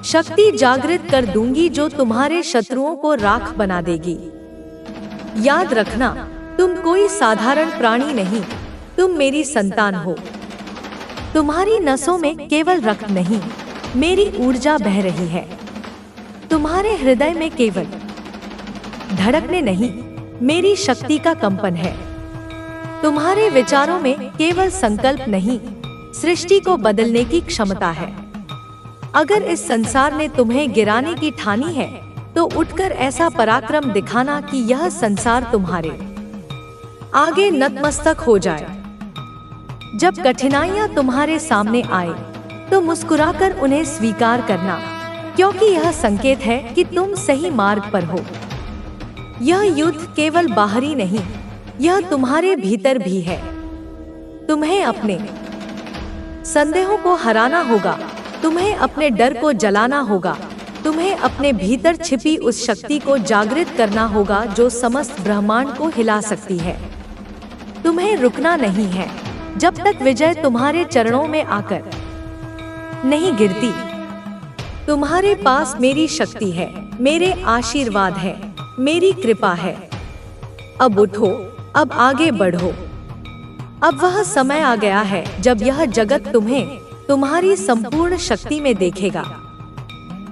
शक्ति जागृत कर दूंगी जो तुम्हारे शत्रुओं को राख बना देगी। याद रखना, तुम कोई साधारण प्राणी नहीं, तुम मेरी संतान हो। तुम्हारी नसों में केवल रक्त नहीं, मेरी ऊर्जा बह रही है। तुम्हारे हृदय में केवल धड़कने नहीं, मेरी शक्ति का कंपन है। तुम्हारे विचारों में केवल संकल्प नहीं, सृष्टि को बदलने की क्षमता है। अगर इस संसार ने तुम्हें गिराने की ठानी है तो उठकर ऐसा पराक्रम दिखाना कि यह संसार तुम्हारे आगे नतमस्तक हो जाए। जब कठिनाइयां तुम्हारे सामने आए तो मुस्कुराकर उन्हें स्वीकार करना, क्योंकि यह संकेत है कि तुम सही मार्ग पर हो। यह युद्ध केवल बाहरी नहीं, यह तुम्हारे भीतर भी है। तुम्हें अपने संदेहों को हराना होगा, तुम्हें अपने डर को जलाना होगा, तुम्हें अपने भीतर छिपी उस शक्ति को जागृत करना होगा जो समस्त ब्रह्मांड को हिला सकती है। तुम्हें रुकना नहीं है जब तक विजय तुम्हारे चरणों में आकर नहीं गिरती। तुम्हारे पास मेरी शक्ति है, मेरे आशीर्वाद है, मेरी कृपा है। अब उठो, अब आगे बढ़ो। अब वह समय आ गया है जब यह जगत तुम्हें तुम्हारी संपूर्ण शक्ति में देखेगा।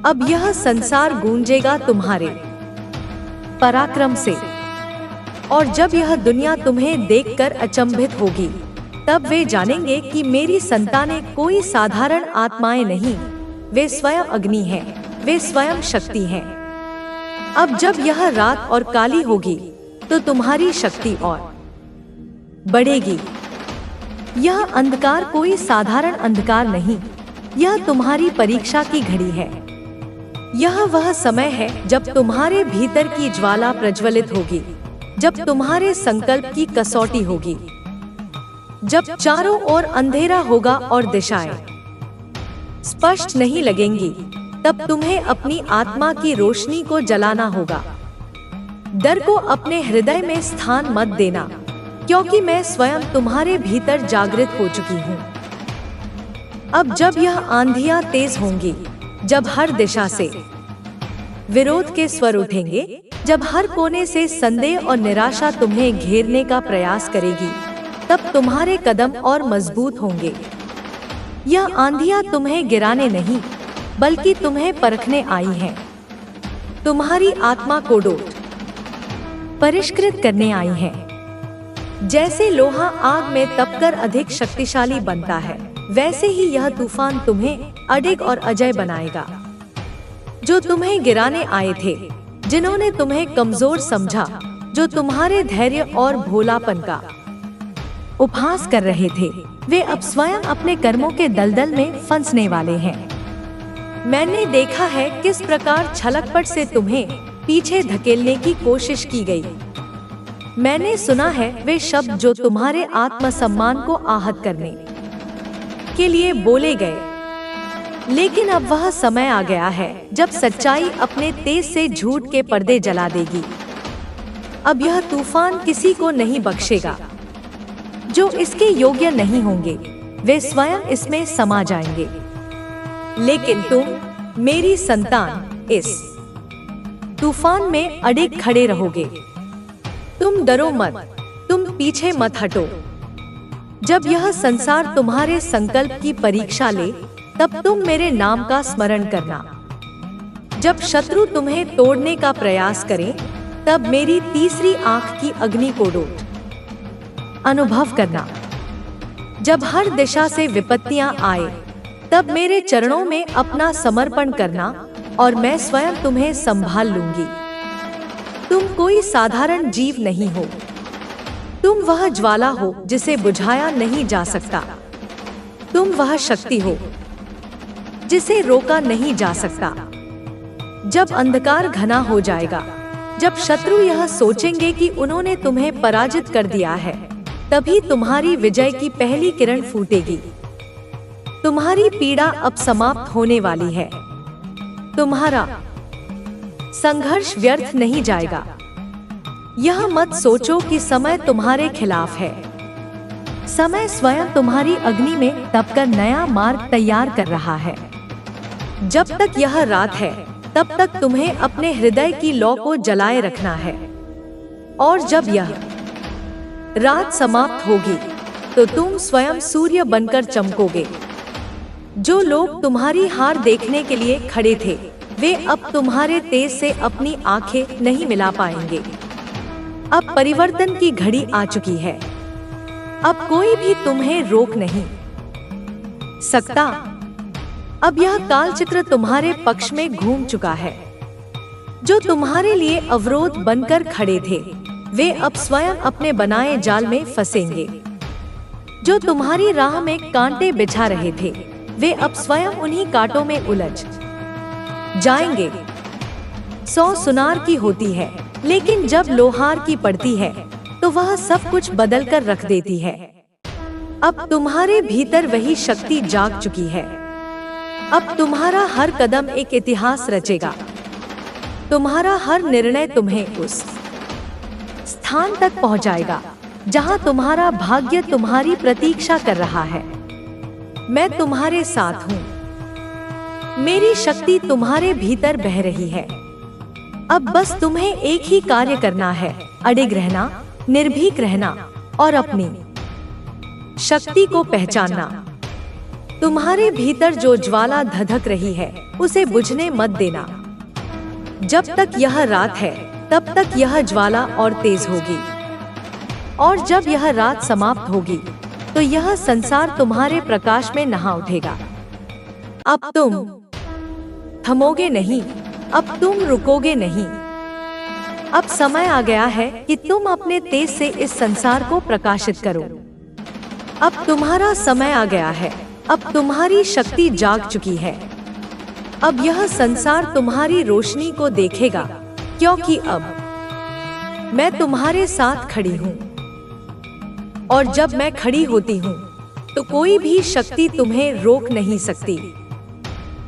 अब यह संसार गूंजेगा तुम्हारे पराक्रम से, और जब यह दुनिया तुम्हें देखकर अचंभित होगी तब वे जानेंगे कि मेरी संतानें कोई साधारण आत्माएं नहीं, वे स्वयं अग्नि हैं, वे स्वयं शक्ति हैं। अब जब यह रात और काली होगी तो तुम्हारी शक्ति और बढ़ेगी। यह अंधकार कोई साधारण अंधकार नहीं, यह तुम्हारी परीक्षा की घड़ी है। यह वह समय है जब तुम्हारे भीतर की ज्वाला प्रज्वलित होगी, जब तुम्हारे संकल्प की कसौटी होगी, जब चारों ओर अंधेरा होगा और दिशाएं स्पष्ट नहीं लगेंगी, तब तुम्हें अपनी आत्मा की रोशनी को जलाना होगा। डर को अपने हृदय में स्थान मत देना, क्योंकि मैं स्वयं तुम्हारे भीतर जागृत हो चुकी हूँ। अब जब यह आंधियां तेज होंगी, जब हर दिशा से विरोध के स्वर उठेंगे, जब हर कोने से संदेह और निराशा तुम्हें घेरने का प्रयास करेगी, तब तुम्हारे कदम और मजबूत होंगे। यह आंधियां तुम्हें गिराने नहीं, बल्कि तुम्हें परखने आई हैं। तुम्हारी आत्मा को डोट परिष्कृत करने आई हैं। जैसे लोहा आग में तपकर अधिक शक्तिशाली बनता है, वैसे ही यह तूफान तुम्हें अडिग और अजय बनाएगा। जो तुम्हें गिराने आए थे, जिन्होंने तुम्हें कमजोर समझा, जो तुम्हारे धैर्य और भोलापन का उपहास कर रहे थे, वे अब स्वयं अपने कर्मों के दलदल में फंसने वाले हैं। मैंने देखा है किस प्रकार छलकपट से तुम्हें पीछे धकेलने की कोशिश की गई। मैंने सुना है वे शब्द जो तुम्हारे आत्मसम्मान को आहत करने के लिए बोले गए, लेकिन अब वह समय आ गया है जब सच्चाई अपने तेज से झूठ के पर्दे जला देगी। अब यह तूफान किसी को नहीं बख्शेगा। जो इसके योग्य नहीं होंगे, वे स्वयं इसमें समा जाएंगे। लेकिन तुम, मेरी संतान, इस तूफान में अडिग खड़े रहोगे। तुम डरो मत, तुम पीछे मत हटो। जब यह संसार तुम्हारे संकल्प की परीक्षा ले, तब तुम मेरे नाम का स्मरण करना। जब शत्रु तुम्हें तोड़ने का प्रयास करे, तब मेरी तीसरी आंख की अग्नि को डोट अनुभव करना। जब हर दिशा से विपत्तियां आए, तब मेरे चरणों में अपना समर्पण करना और मैं स्वयं तुम्हें संभाल लूंगी। तुम कोई साधारण जीव नहीं हो, तुम वह ज्वाला हो जिसे बुझाया नहीं जा सकता। तुम वह शक्ति हो जिसे रोका नहीं जा सकता। जब अंधकार घना हो जाएगा, जब शत्रु यह सोचेंगे कि उन्होंने तुम्हें पराजित कर दिया है, तभी तुम्हारी विजय की पहली किरण फूटेगी। तुम्हारी पीड़ा अब समाप्त होने वाली है। तुम्हारा संघर्ष व्यर्थ नहीं जाएगा। यह मत सोचो कि समय तुम्हारे खिलाफ है। समय स्वयं तुम्हारी अग्नि में तपकर नया मार्ग तैयार कर रहा है। जब तक यह रात है, तब तक तुम्हें अपने हृदय की लौ को जलाए रखना है। और जब यह रात समाप्त होगी, तो तुम स्वयं सूर्य बनकर चमकोगे। जो लोग तुम्हारी हार देखने के लिए खड़े थे, वे अब तुम्हारे तेज से अपनी आंखें नहीं मिला पाएंगे। अब परिवर्तन की घड़ी आ चुकी है। अब कोई भी तुम्हें रोक नहीं सकता। अब यह कालचक्र तुम्हारे पक्ष में घूम चुका है। जो तुम्हारे लिए अवरोध बनकर खड़े थे, वे अब स्वयं अपने बनाए जाल में फंसेंगे। जो तुम्हारी राह में कांटे बिछा रहे थे, वे अब स्वयं उन्हीं कांटों में उलझ जाएंगे। 100 सुनार की होती है, लेकिन जब लोहार की पड़ती है, तो वह सब कुछ बदल कर रख देती है। अब तुम्हारे भीतर वही शक्ति जाग चुकी है। अब तुम्हारा हर कदम एक इतिहास रचेगा। तुम्हारा हर निर्णय तुम्हें उस स्थान तक पहुंचाएगा जहां तुम्हारा भाग्य तुम्हारी प्रतीक्षा कर रहा है। मैं तुम्हारे साथ हूं। मेरी शक्ति तुम्हारे भीतर बह रही है। अब बस तुम्हें एक ही कार्य करना है, अडिग रहना, निर्भीक रहना और अपनी शक्ति को पहचानना। तुम्हारे भीतर जो ज्वाला धधक रही है, उसे बुझने मत देना। जब तक यह रात है, तब तक यह ज्वाला और तेज होगी। और जब यह रात समाप्त होगी, तो यह संसार तुम्हारे प्रकाश में नहा उठेगा। अब तुम थमोगे नहीं, अब तुम रुकोगे नहीं। अब समय आ गया है कि तुम अपने तेज से इस संसार को प्रकाशित करो। अब तुम्हारा समय आ गया है। अब तुम्हारी शक्ति जाग चुकी है। अब यह संसार तुम्हारी रोशनी को देखेगा, क्योंकि अब मैं तुम्हारे साथ खड़ी हूँ। और जब मैं खड़ी होती हूँ, तो कोई भी शक्ति तुम्हें रोक नहीं सकती।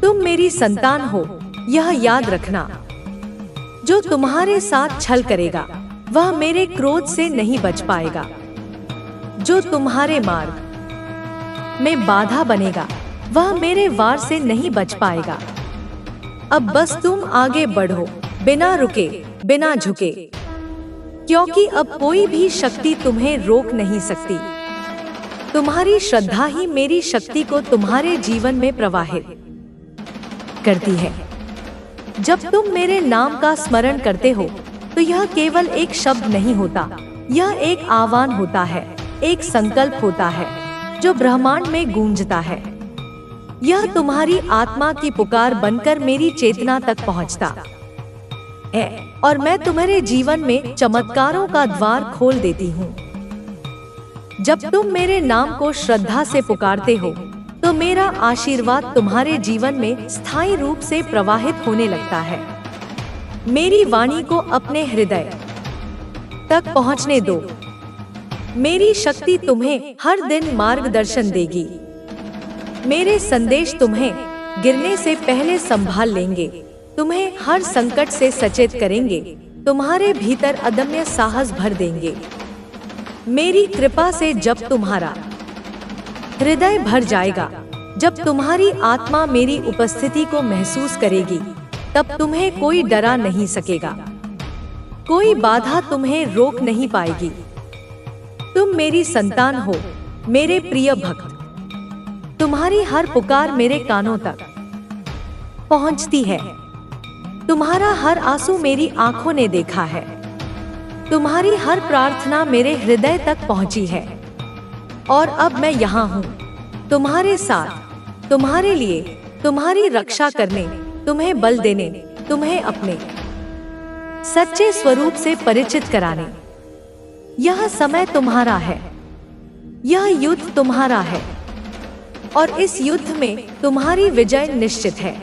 तुम मेरी संतान हो, यह याद रखना। जो तुम्हारे साथ छल करेगा, वह मेरे क्रोध से नहीं बच पाएगा। जो तुम्हारे मार्ग में बाधा बनेगा, वह मेरे वार से नहीं बच पाएगा। अब बस तुम आगे बढ़ो, बिना रुके, बिना झुके, क्योंकि अब कोई भी शक्ति तुम्हें रोक नहीं सकती। तुम्हारी श्रद्धा ही मेरी शक्ति को तुम्हारे जीवन में प्रवाहित करती है। जब तुम मेरे नाम का स्मरण करते हो, तो यह केवल एक शब्द नहीं होता, यह एक आह्वान होता है, एक संकल्प होता है जो ब्रह्मांड में गूंजता है। यह तुम्हारी आत्मा की पुकार बनकर मेरी चेतना तक पहुंचता है, और मैं तुम्हारे जीवन में चमत्कारों का द्वार खोल देती हूँ। जब तुम मेरे नाम को श्रद्धा से पुकारते हो, तो मेरा आशीर्वाद तुम्हारे जीवन में स्थायी रूप से प्रवाहित होने लगता है। मेरी वाणी को अपने हृदय तक पहुँचने दो। मेरी शक्ति तुम्हें हर दिन मार्गदर्शन देगी। मेरे संदेश तुम्हें गिरने से पहले संभाल लेंगे, तुम्हें हर संकट से सचेत करेंगे, तुम्हारे भीतर अदम्य साहस भर देंगे। मेरी कृपा से जब तुम्हारा हृदय भर जाएगा, जब तुम्हारी आत्मा मेरी उपस्थिति को महसूस करेगी, तब तुम्हें कोई डरा नहीं सकेगा। कोई बाधा तुम्हें रोक नहीं पाएगी। तुम मेरी संतान हो, मेरे प्रिय भक्त, तुम्हारी हर पुकार मेरे कानों तक पहुंचती है। तुम्हारा हर आंसू मेरी आंखों ने देखा है। तुम्हारी हर प्रार्थना मेरे हृदय तक पहुंची है। और अब मैं यहाँ हूँ, तुम्हारे साथ, तुम्हारे लिए, तुम्हारी रक्षा करने, तुम्हें बल देने, तुम्हें अपने सच्चे स्वरूप से परिचित कराने। यह समय तुम्हारा है, यह युद्ध तुम्हारा है, और इस युद्ध में तुम्हारी विजय निश्चित है।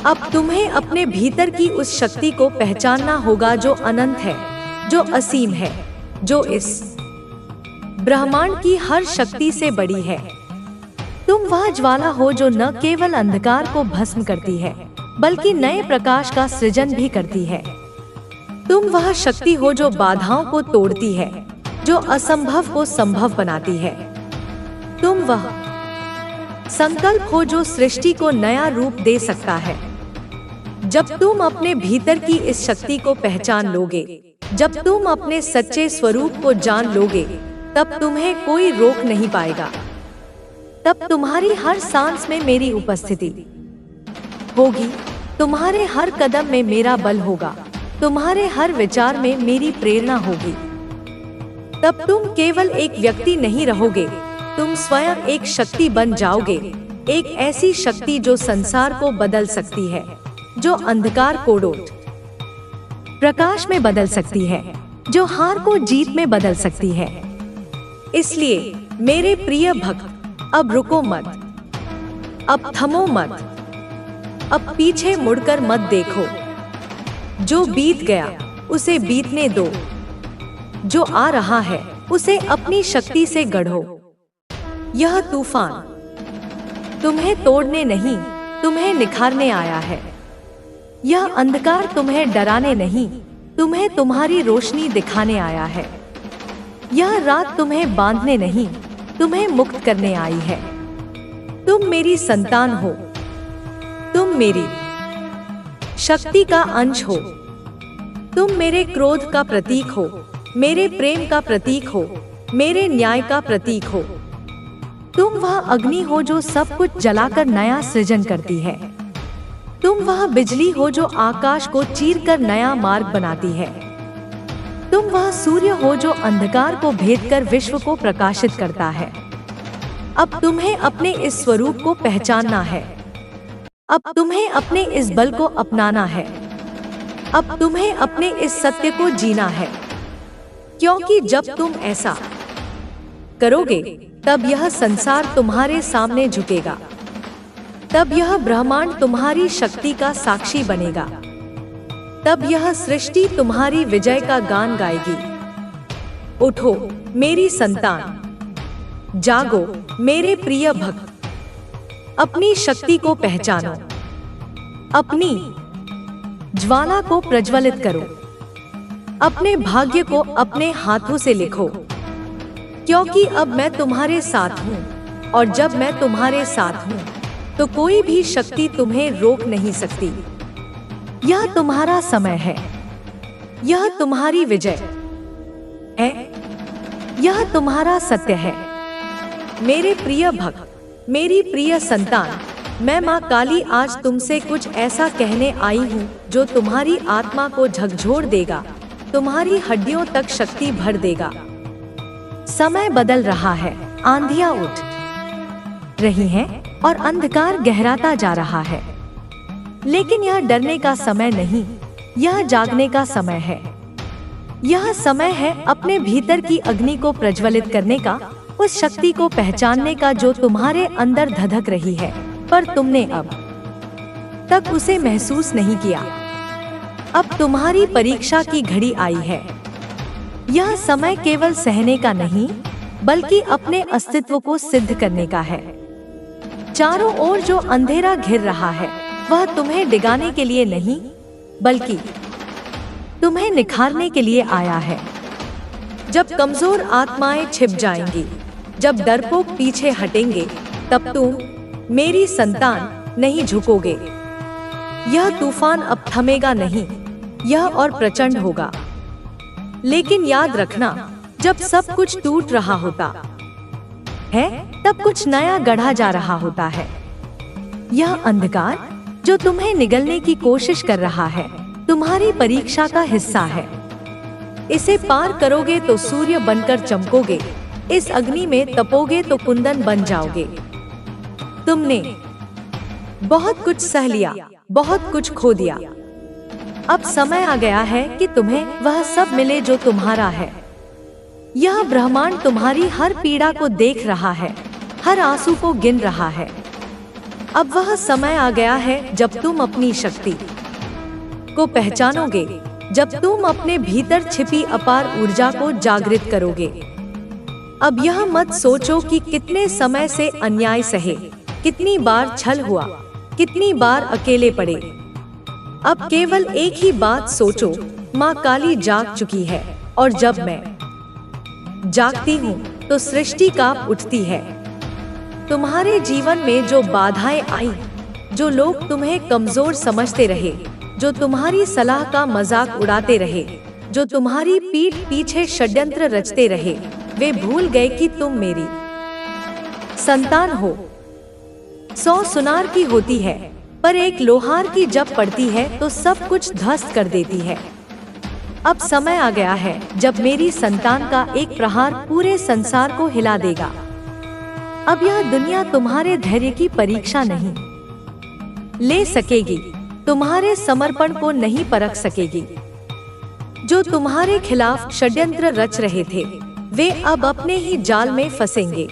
अब तुम्हें अपने भीतर की उस शक्ति को पहचानना होगा जो अनंत है, जो असीम है, जो इस ब्रह्मांड की हर शक्ति से बड़ी है। तुम वह ज्वाला हो जो न केवल अंधकार को भस्म करती है, बल्कि नए प्रकाश का सृजन भी करती है। तुम वह शक्ति हो जो बाधाओं को तोड़ती है, जो असंभव को संभव बनाती है। तुम वह संकल्प हो जो सृष्टि को नया रूप दे सकता है। जब तुम अपने भीतर की इस शक्ति को पहचान लोगे, जब तुम अपने सच्चे स्वरूप को जान लोगे, तब तुम्हें कोई रोक नहीं पाएगा। तब तुम्हारी हर सांस में मेरी उपस्थिति होगी, तुम्हारे हर कदम में मेरा बल होगा, तुम्हारे हर विचार में मेरी प्रेरणा होगी। तब तुम केवल एक व्यक्ति नहीं रहोगे, तुम स्वयं एक शक्ति बन जाओगे, एक ऐसी शक्ति जो संसार को बदल सकती है, जो अंधकार को डोट प्रकाश में बदल सकती है, जो हार को जीत में बदल सकती है। इसलिए मेरे प्रिय भक्त, अब रुको मत, अब थमो मत, अब पीछे मुड़कर मत देखो। जो बीत गया उसे बीतने दो, जो आ रहा है उसे अपनी शक्ति से गढ़ो। यह तूफान तुम्हें तोड़ने नहीं, तुम्हें निखारने आया है। यह अंधकार तुम्हें डराने नहीं, तुम्हें तुम्हारी रोशनी दिखाने आया है। यह रात तुम्हें बांधने नहीं, तुम्हें मुक्त करने आई है। तुम मेरी संतान हो, तुम मेरी शक्ति का अंश हो। तुम मेरे क्रोध का प्रतीक हो, मेरे प्रेम का प्रतीक हो, मेरे न्याय का प्रतीक हो। तुम वह अग्नि हो जो सब कुछ जलाकर नया सृजन करती है। तुम वह बिजली हो जो आकाश को चीरकर नया मार्ग बनाती है। तुम वह सूर्य हो जो अंधकार को भेदकर विश्व को प्रकाशित करता है। अब तुम्हें अपने इस स्वरूप को पहचानना है। अब तुम्हें अपने इस बल को अपनाना है। अब तुम्हें अपने इस सत्य को जीना है, क्योंकि जब तुम ऐसा करोगे, तब यह संसार तुम्हारे सामने झुकेगा। तब यह ब्रह्मांड तुम्हारी शक्ति का साक्षी बनेगा। तब यह सृष्टि तुम्हारी विजय का गान गाएगी। उठो मेरी संतान, जागो मेरे प्रिय भक्त, अपनी शक्ति को पहचानो, अपनी ज्वाला को प्रज्वलित करो, अपने भाग्य को अपने हाथों से लिखो, क्योंकि अब मैं तुम्हारे साथ हूँ, और जब मैं तुम्हारे साथ हूँ तो कोई भी शक्ति तुम्हें रोक नहीं सकती। यह तुम्हारा समय है, यह तुम्हारी विजय है, यह तुम्हारा सत्य है। मेरे प्रिय भक्त, मेरी प्रिय संतान, मैं माँ काली आज तुमसे कुछ ऐसा कहने आई हूँ जो तुम्हारी आत्मा को झकझोर देगा, तुम्हारी हड्डियों तक शक्ति भर देगा। समय बदल रहा है, आंधियां उठ रही हैं और अंधकार गहराता जा रहा है, लेकिन यह डरने का समय नहीं, यह जागने का समय है। यह समय है अपने भीतर की अग्नि को प्रज्वलित करने का, उस शक्ति को पहचानने का जो तुम्हारे अंदर धधक रही है, पर तुमने अब तक उसे महसूस नहीं किया। अब तुम्हारी परीक्षा की घड़ी आई है। यह समय केवल सहने का नहीं, बल्कि अपने अस्तित्व को सिद्ध करने का है। चारों ओर जो अंधेरा घिर रहा है, वह तुम्हें डिगाने के लिए नहीं, बल्कि तुम्हें निखारने के लिए आया है। जब कमजोर आत्माएं छिप जाएंगी, जब डरपोक पीछे हटेंगे, तब तुम मेरी संतान नहीं झुकोगे। यह तूफान अब थमेगा नहीं, यह और प्रचंड होगा। लेकिन याद रखना, जब सब कुछ टूट रहा होता, है, तब कुछ नया गढ़ा जा रहा होता है। यह अंधकार जो तुम्हें निगलने की कोशिश कर रहा है, तुम्हारी परीक्षा का हिस्सा है। इसे पार करोगे तो सूर्य बनकर चमकोगे, इस अग्नि में तपोगे तो कुंदन बन जाओगे। तुमने बहुत कुछ सह लिया, बहुत कुछ खो दिया। अब समय आ गया है कि तुम्हें वह सब मिले जो तुम्हारा है। यह ब्रह्मांड तुम्हारी हर पीड़ा को देख रहा है, हर आंसू को गिन रहा है। अब वह समय आ गया है जब तुम अपनी शक्ति को पहचानोगे, जब तुम अपने भीतर छिपी अपार ऊर्जा को जागृत करोगे। अब यह मत सोचो कि कितने समय से अन्याय सहे, कितनी बार छल हुआ, कितनी बार अकेले पड़े। अब केवल एक ही बात सोचो, माँ काली जाग चुकी है, और जब मैं जागती हूँ तो सृष्टि कांप उठती है। तुम्हारे जीवन में जो बाधाएं आई, जो लोग तुम्हें कमजोर समझते रहे, जो तुम्हारी सलाह का मजाक उड़ाते रहे, जो तुम्हारी पीठ पीछे षड्यंत्र रचते रहे, वे भूल गए कि तुम मेरी संतान हो। 100 सुनार की होती है, पर एक लोहार की जब पड़ती है तो सब कुछ ध्वस्त कर देती है। अब समय आ गया है जब मेरी संतान का एक प्रहार पूरे संसार को हिला देगा। अब यह दुनिया तुम्हारे धैर्य की परीक्षा नहीं ले सकेगी, तुम्हारे समर्पण को नहीं परख सकेगी। जो तुम्हारे खिलाफ षड्यंत्र रच रहे थे, वे अब अपने ही जाल में फंसेंगे।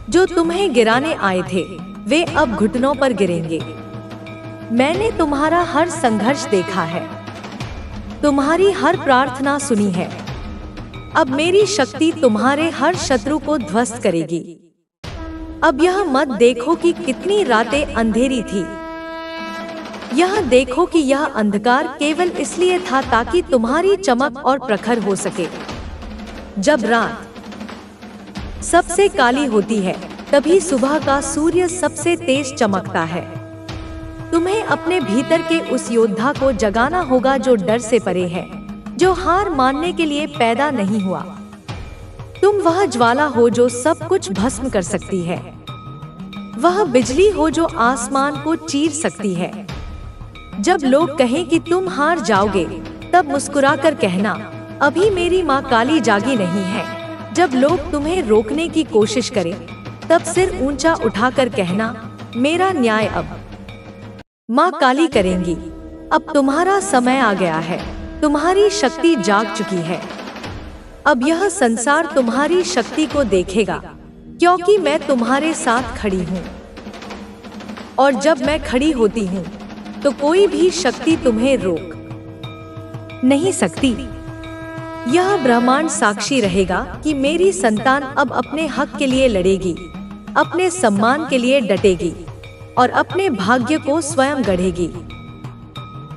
जो तुम्हें गिराने आए थे, वे अब घुटनों पर गिरेंगे। मैंने तुम्हारा हर संघर्ष देखा है, तुम्हारी हर प्रार्थना सुनी है। अब मेरी शक्ति तुम्हारे हर शत्रु को ध्वस्त करेगी। अब यह मत देखो कि कितनी रातें अंधेरी थी। यह देखो कि यह अंधकार केवल इसलिए था ताकि तुम्हारी चमक और प्रखर हो सके। जब रात सबसे काली होती है, तभी सुबह का सूर्य सबसे तेज चमकता है। तुम्हें अपने भीतर के उस योद्धा को जगाना होगा जो डर से परे है, जो हार मानने के लिए पैदा नहीं हुआ। तुम वह ज्वाला हो जो सब कुछ भस्म कर सकती है, वह बिजली हो जो आसमान को चीर सकती है। जब लोग कहें कि तुम हार जाओगे, तब मुस्कुराकर कहना, अभी मेरी माँ काली जागी नहीं है। जब लोग तुम्हें रोकने की कोशिश करें, तब सिर ऊंचा उठाकर कहना, मेरा न्याय अब माँ काली करेंगी। अब तुम्हारा समय आ गया है, तुम्हारी शक्ति जाग चुकी है। अब यह संसार तुम्हारी शक्ति को देखेगा, क्योंकि मैं तुम्हारे साथ खड़ी हूँ। और जब मैं खड़ी होती हूँ, तो कोई भी शक्ति तुम्हें रोक नहीं सकती। यह ब्रह्मांड साक्षी रहेगा कि मेरी संतान अब अपने हक के लिए लड़ेगी, अपने सम्मान के लिए डटेगी और अपने भाग्य को स्वयं गढ़ेगी।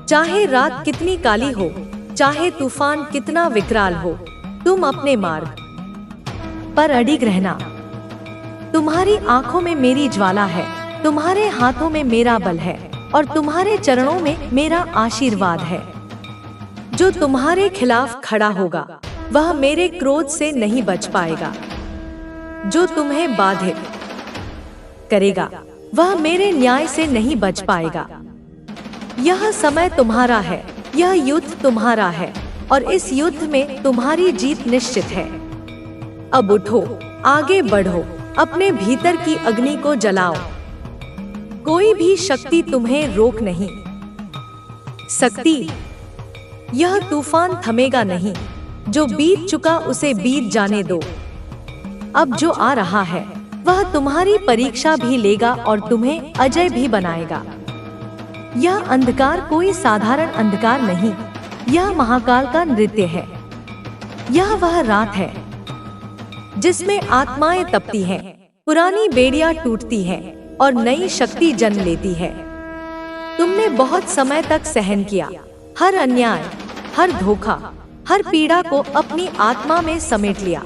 चाहे रात कितनी काली हो, चाहे तूफान कितना विकराल हो, तुम अपने मार्ग पर अडिग रहना। तुम्हारी आंखों में मेरी ज्वाला है, तुम्हारे हाथों में मेरा बल है और तुम्हारे चरणों में मेरा आशीर्वाद है। जो तुम्हारे खिलाफ खड़ा होगा, वह मेरे क्रोध से नहीं बच पाएगा। जो तुम्हें बाधित करेगा, वह मेरे न्याय से नहीं बच पाएगा। यह समय तुम्हारा है, यह युद्ध तुम्हारा है और इस युद्ध में तुम्हारी जीत निश्चित है। अब उठो, आगे बढ़ो, अपने भीतर की अग्नि को जलाओ। कोई भी शक्ति तुम्हें रोक नहीं सकती। यह तूफान थमेगा नहीं, जो बीत चुका उसे बीत जाने दो। अब जो आ रहा है, वह तुम्हारी परीक्षा भी लेगा और तुम्हें अजय भी बनाएगा। यह अंधकार कोई साधारण अंधकार नहीं, यह महाकाल का नृत्य है। यह वह रात है जिसमें आत्माएं तपती हैं, पुरानी बेड़ियां टूटती हैं और नई शक्ति जन्म लेती है। तुमने बहुत समय तक सहन किया, हर अन्याय, हर धोखा, हर पीड़ा को अपनी आत्मा में समेट लिया।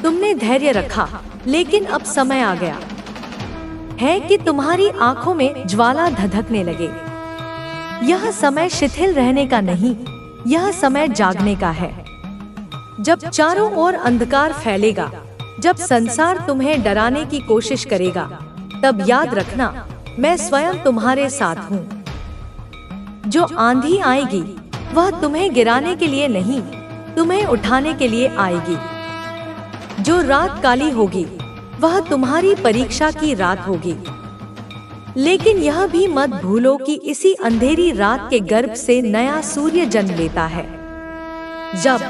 तुमने धैर्य रखा, लेकिन अब समय आ गया है कि तुम्हारी आंखों में ज्वाला धधकने लगे। यह समय शिथिल रहने का नहीं, यह समय जागने का है। जब चारों ओर अंधकार फैलेगा, जब संसार तुम्हें डराने की कोशिश करेगा, तब याद रखना मैं स्वयं तुम्हारे साथ हूँ। जो आंधी आएगी वह तुम्हें गिराने के लिए नहीं, तुम्हें उठाने के लिए आएगी। जो रात काली होगी वह तुम्हारी परीक्षा की रात होगी। लेकिन यह भी मत भूलो कि इसी अंधेरी रात के गर्भ से नया सूर्य जन्म लेता है। जब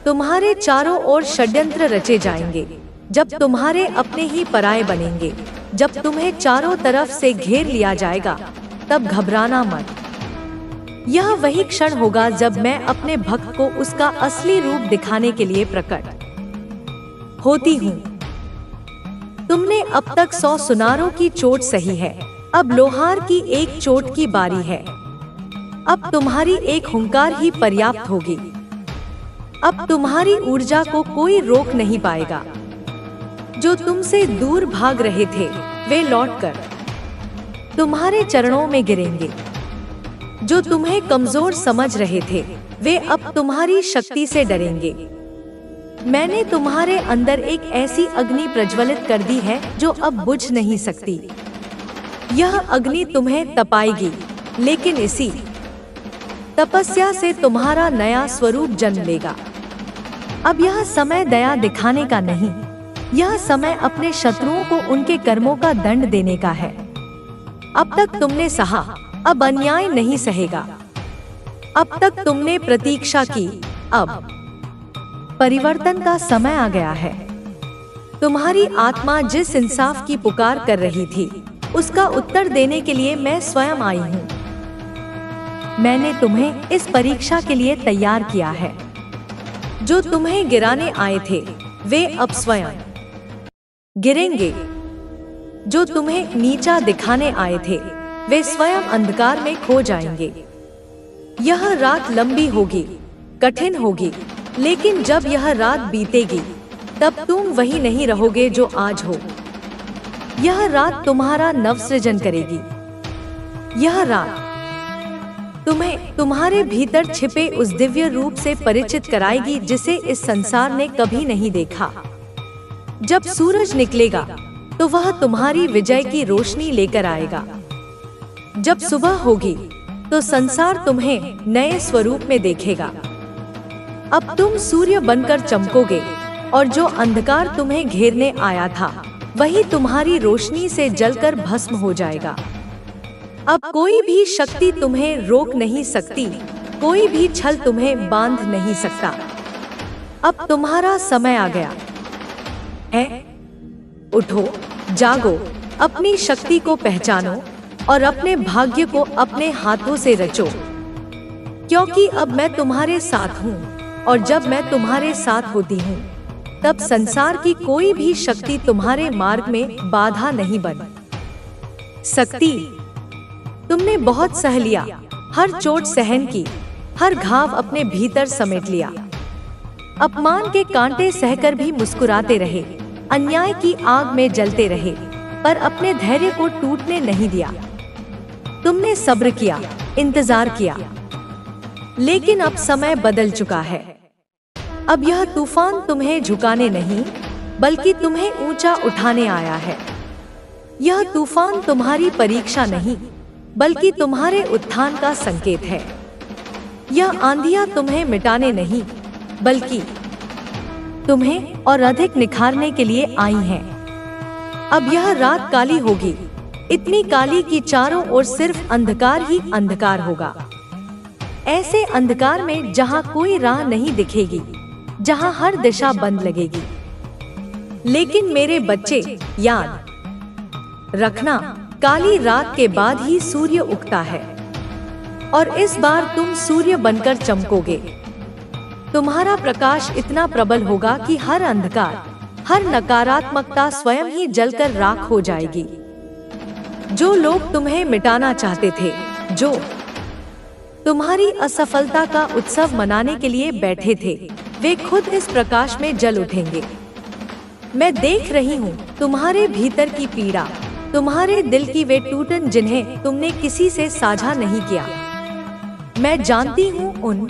तुम्हारे चारों ओर षड्यंत्र रचे जाएंगे, जब तुम्हारे अपने ही पराये बनेंगे, जब तुम्हें चारों तरफ से घेर लिया जाएगा, तब घबराना मत। यह वही क्षण होगा जब मैं अपने भक्त को उसका असली रूप दिखाने के लिए प्रकट होती हूँ। तुमने अब तक 100 सुनारों की चोट सही है, अब लोहार की एक चोट की बारी है। अब तुम्हारी एक हुंकार ही पर्याप्त होगी। अब तुम्हारी ऊर्जा को कोई रोक नहीं पाएगा। जो तुमसे दूर भाग रहे थे वे लौटकर तुम्हारे चरणों में गिरेंगे। जो तुम्हें कमजोर समझ रहे थे वे अब तुम्हारी शक्ति से डरेंगे। मैंने तुम्हारे अंदर एक ऐसी अग्नि प्रज्वलित कर दी है जो अब बुझ नहीं सकती। यह अग्नि तुम्हें तपाएगी, लेकिन इसी तपस्या से तुम्हारा नया स्वरूप जन्म लेगा। अब यह समय दया दिखाने का नहीं, यह समय अपने शत्रुओं को उनके कर्मों का दंड देने का है। अब तक तुमने सहा, अब अन्याय नहीं सहेगा। अब तक तुमने प्रतीक्षा की, अब परिवर्तन का समय आ गया है। तुम्हारी आत्मा जिस इंसाफ की पुकार कर रही थी, उसका उत्तर देने के लिए मैं स्वयं आई हूँ। मैंने तुम्हें इस परीक्षा के लिए तैयार किया है। जो तुम्हें गिराने आए थे वे अब स्वयं गिरेंगे। जो तुम्हें नीचा दिखाने आए थे वे स्वयं अंधकार में खो जाएंगे। यह रात लंबी होगी, कठिन होगी, लेकिन जब यह रात बीतेगी तब तुम वही नहीं रहोगे जो आज हो। यह रात तुम्हारा नवसृजन करेगी। यह रात तुम्हें तुम्हारे भीतर छिपे उस दिव्य रूप से परिचित कराएगी जिसे इस संसार ने कभी नहीं देखा। जब सूरज निकलेगा तो वह तुम्हारी विजय की रोशनी लेकर आएगा। जब सुबह होगी तो संसार तुम्हें नए स्वरूप में देखेगा। अब तुम सूर्य बनकर चमकोगे और जो अंधकार तुम्हें घेरने आया था वही तुम्हारी रोशनी से जलकर भस्म हो जाएगा। अब कोई भी शक्ति तुम्हें रोक नहीं सकती, कोई भी छल तुम्हें बांध नहीं सकता। अब तुम्हारा समय आ गया है। उठो, जागो, अपनी शक्ति को पहचानो और अपने भाग्य को अपने हाथों से रचो। क्योंकि अब मैं तुम्हारे साथ हूँ और जब मैं तुम्हारे साथ होती हूँ तब संसार की कोई भी शक्ति तुम्हारे मार्ग में बाधा नहीं बन सकती। तुमने बहुत सह लिया, हर चोट सहन की, हर घाव अपने भीतर समेट लिया। अपमान के कांटे सहकर भी मुस्कुराते रहे, अन्याय की आग में जलते रहे, पर अपने धैर्य को टूटने नहीं दिया। तुमने सब्र किया, इंतजार किया, लेकिन अब समय बदल चुका है। अब यह तूफान तुम्हें झुकाने नहीं बल्कि तुम्हें ऊंचा उठाने आया है। यह तूफान तुम्हारी परीक्षा नहीं बल्कि तुम्हारे उत्थान का संकेत है। यह आंधियां तुम्हें मिटाने नहीं बल्कि तुम्हें और अधिक निखारने के लिए आई हैं। अब यह रात काली होगी, इतनी काली कि चारों ओर सिर्फ अंधकार ही अंधकार होगा। ऐसे अंधकार में जहां कोई राह नहीं दिखेगी, जहां हर दिशा बंद लगेगी। लेकिन मेरे बच्चे, याद रखना, काली रात के बाद ही सूर्य उगता है और इस बार तुम सूर्य बनकर चमकोगे। तुम्हारा प्रकाश इतना प्रबल होगा कि हर अंधकार, हर नकारात्मकता स्वयं ही जलकर राख हो जाएगी। जो लोग तुम्हें मिटाना चाहते थे, जो तुम्हारी असफलता का उत्सव मनाने के लिए बैठे थे, वे खुद इस प्रकाश में जल उठेंगे। मैं देख रही हूँ तुम्हारे भीतर की पीड़ा, तुम्हारे दिल की वे टूटन जिन्हें तुमने किसी से साझा नहीं किया। मैं जानती हूँ उन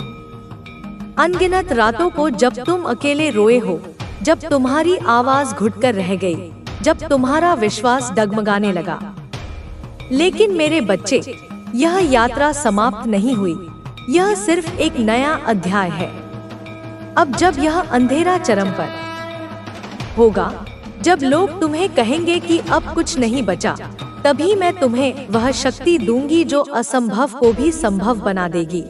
अनगिनत रातों को जब तुम अकेले रोए हो, जब तुम्हारी आवाज घुटकर रह गई, जब तुम्हारा विश्वास डगमगाने लगा। लेकिन मेरे बच्चे, यह यात्रा समाप्त नहीं हुई, यह सिर्फ एक नया अध्याय है। अब जब यह अंधेरा चरम पर होगा, जब लोग तुम्हें कहेंगे कि अब कुछ नहीं बचा, तभी मैं तुम्हें वह शक्ति दूंगी जो असंभव को भी संभव बना देगी।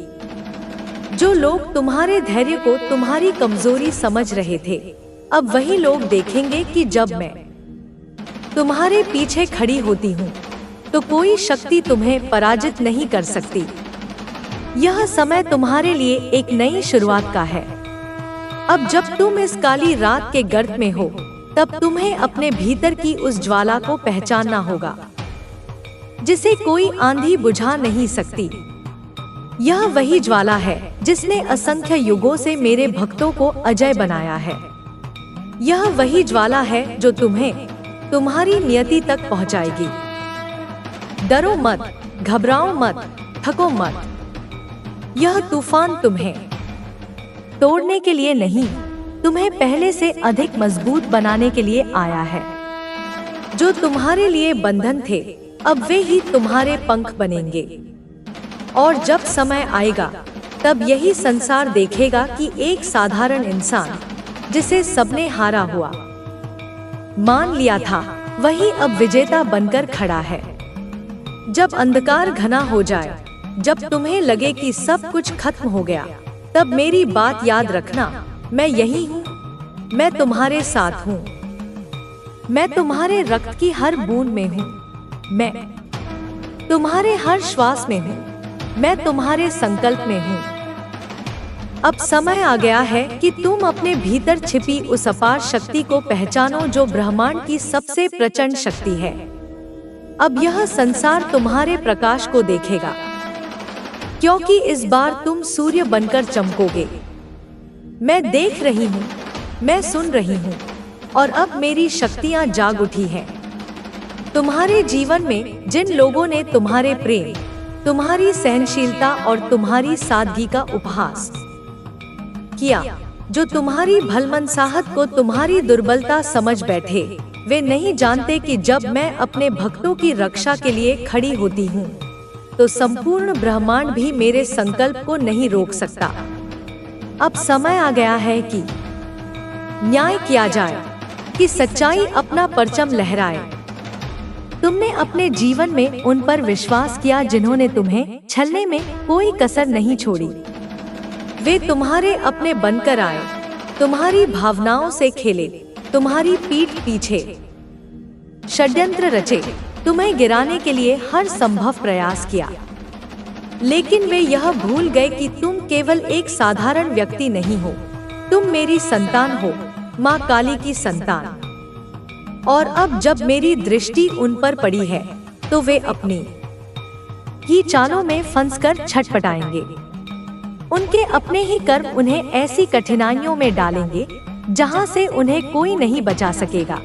जो लोग तुम्हारे धैर्य को तुम्हारी कमजोरी समझ रहे थे, अब वही लोग देखेंगे कि जब मैं तुम्हारे पीछे खड़ी होती हूँ, तो कोई शक्ति तुम्हें पराजित नहीं कर सकती। यह समय तुम्हारे लिए एक नई शुरुआत का है। अब जब तुम इस काली रात के गर्त में हो, तब तुम्हें अपने भीतर की उस ज्वाला को पहचानना होगा जिसे कोई आंधी बुझा नहीं सकती। यह वही ज्वाला है जिसने असंख्य युगों से मेरे भक्तों को अजय बनाया है। यह वही ज्वाला है जो तुम्हें तुम्हारी नियति तक पहुंचाएगी। डरो मत, घबराओ मत, थको मत। यह तूफान तुम्हें तोड़ने के लिए नहीं, तुम्हें पहले से अधिक मजबूत बनाने के लिए आया है। जो तुम्हारे लिए बंधन थे, अब वे ही तुम्हारे पंख बनेंगे। और जब समय आएगा, तब यही संसार देखेगा कि एक साधारण इंसान जिसे सबने हारा हुआ मान लिया था, वही अब विजेता बनकर खड़ा है। जब अंधकार घना हो जाए, जब तुम्हें लगे कि सब कुछ खत्म हो गया, तब मेरी बात याद रखना, मैं यही हूँ, मैं तुम्हारे साथ हूँ, मैं तुम्हारे रक्त की हर बूंद में हूँ, मैं तुम्हारे हर श्वास में हूँ, मैं तुम्हारे संकल्प में हूँ। अब समय आ गया है कि तुम अपने भीतर छिपी उस अपार शक्ति को पहचानो जो ब्रह्मांड की सबसे प्रचंड शक्ति है। अब यह संसार तुम्हारे प्रकाश को देखेगा, क्योंकि इस बार तुम सूर्य बनकर चमकोगे। मैं देख रही हूँ, मैं सुन रही हूँ, और अब मेरी शक्तियाँ जाग उठी हैं। तुम्हारे जीवन में जिन लोगों ने तुम्हारे प्रेम, तुम्हारी सहनशीलता और तुम्हारी सादगी का उपहास किया, जो तुम्हारी भलमनसाहत को तुम्हारी दुर्बलता समझ बैठे, वे नहीं जानते कि जब मैं अपने भक्तों की रक्षा के लिए खड़ी होती हूँ, तो संपूर्ण ब्रह्मांड भी मेरे संकल्प को नहीं रोक सकता। अब समय आ गया है कि न्याय किया जाए, कि सच्चाई अपना परचम लहराए। तुमने अपने जीवन में उन पर विश्वास किया जिन्होंने तुम्हें छलने में कोई कसर नहीं छोड़ी। वे तुम्हारे अपने बनकर आए, तुम्हारी भावनाओं से खेले, तुम्हारी पीठ पीछे षड्यंत्र रचे, तुम्हें गिराने के लिए हर संभव प्रयास किया। लेकिन वे यह भूल गए कि तुम केवल एक साधारण व्यक्ति नहीं हो, तुम मेरी संतान हो, माँ काली की संतान। और अब जब मेरी दृष्टि उन पर पड़ी है, तो वे अपनी ही चालों में फंसकर छटपटाएंगे। उनके अपने ही कर्म उन्हें ऐसी कठिनाइयों में डालेंगे जहां से उन्हें कोई नहीं बचा सकेगा।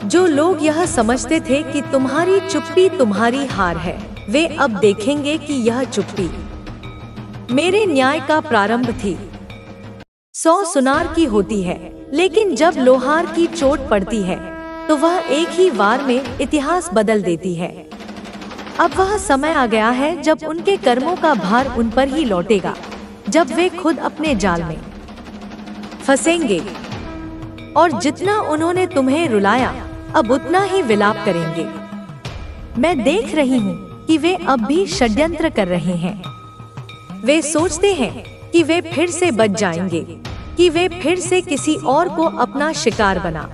जो लोग यह समझते थे कि तुम्हारी चुप्पी तुम्हारी हार है, वे अब देखेंगे कि यह चुप्पी मेरे न्याय का प्रारंभ थी। 100 सुनार की होती है, लेकिन जब लोहार की चोट पड़ती है, तो वह एक ही वार में इतिहास बदल देती है। अब वह समय आ गया है जब उनके कर्मों का भार उन पर ही लौटेगा, जब वे खुद अपने जाल में फंसेंगे। और जितना उन्होंने तुम्हें रुलाया, अब उतना ही विलाप करेंगे। मैं देख रही हूँ कि वे अब भी षड्यंत्र कर रहे हैं। वे सोचते हैं कि वे फिर से बच जाएंगे, कि वे फिर से किसी और को अपना शिकार बना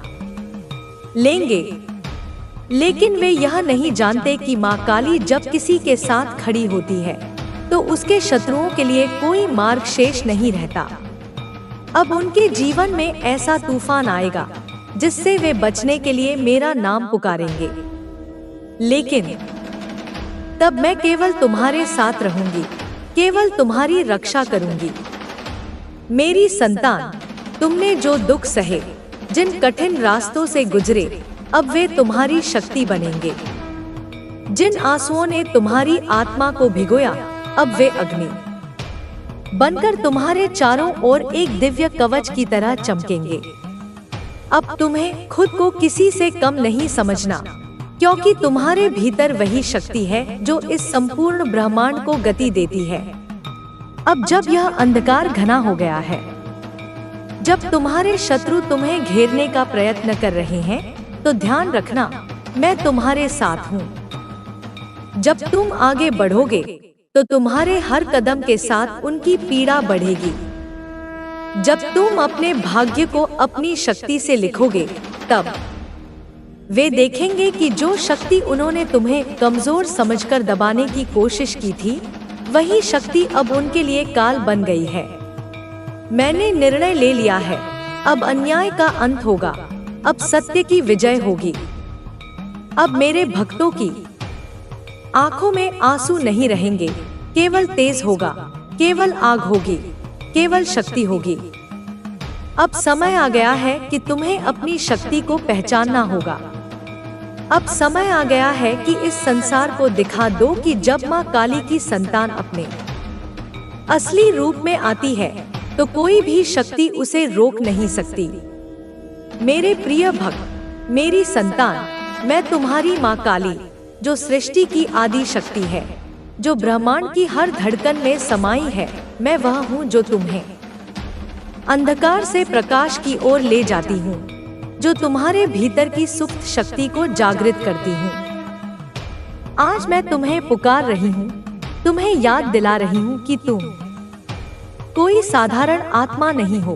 लेंगे। लेकिन वे यह नहीं जानते कि माँ काली जब किसी के साथ खड़ी होती है, तो उसके शत्रुओं के लिए कोई मार्ग शेष नहीं रहता। अब उनके जीवन में ऐसा तूफान आएगा जिससे वे बचने के लिए मेरा नाम पुकारेंगे। लेकिन तब मैं केवल तुम्हारे साथ रहूंगी, केवल तुम्हारी रक्षा करूंगी। मेरी संतान, तुमने जो दुख सहे, जिन कठिन रास्तों से गुजरे, अब वे तुम्हारी शक्ति बनेंगे। जिन आंसुओं ने तुम्हारी आत्मा को भिगोया, अब वे अग्नि बनकर तुम्हारे चारों ओर एक दिव्य कवच की तरह चमकेंगे। अब तुम्हें खुद को किसी से कम नहीं समझना, क्योंकि तुम्हारे भीतर वही शक्ति है जो इस संपूर्ण ब्रह्मांड को गति देती है। अब जब यह अंधकार घना हो गया है, जब तुम्हारे शत्रु तुम्हें घेरने का प्रयत्न कर रहे हैं, तो ध्यान रखना, मैं तुम्हारे साथ हूँ। जब तुम आगे बढ़ोगे तो तुम्हारे हर कदम के साथ उनकी पीड़ा बढ़ेगी। जब तुम अपने भाग्य को अपनी शक्ति से लिखोगे, तब वे देखेंगे कि जो शक्ति उन्होंने तुम्हें कमजोर समझकर दबाने की कोशिश की थी, वही शक्ति अब उनके लिए काल बन गई है। मैंने निर्णय ले लिया है, अब अन्याय का अंत होगा, अब सत्य की विजय होगी। अब मेरे भक्तों की आंखों में आंसू नहीं रहेंगे, केवल तेज होगा, केवल आग होगी, केवल शक्ति होगी। अब समय आ गया है कि तुम्हें अपनी शक्ति को पहचानना होगा। अब समय आ गया है कि इस संसार को दिखा दो कि जब माँ काली की संतान अपने असली रूप में आती है, तो कोई भी शक्ति उसे रोक नहीं सकती। मेरे प्रिय भक्त, मेरी संतान, मैं तुम्हारी माँ काली, जो सृष्टि की आदि शक्ति है, जो ब्रह्मांड की हर धड़कन में समाई है, मैं वह हूँ जो तुम्हें अंधकार से प्रकाश की ओर ले जाती हूँ, जो तुम्हारे भीतर की सुप्त शक्ति को जागृत करती हूँ। आज मैं तुम्हें पुकार रही हूँ, तुम्हें याद दिला रही हूँ कि तुम कोई साधारण आत्मा नहीं हो।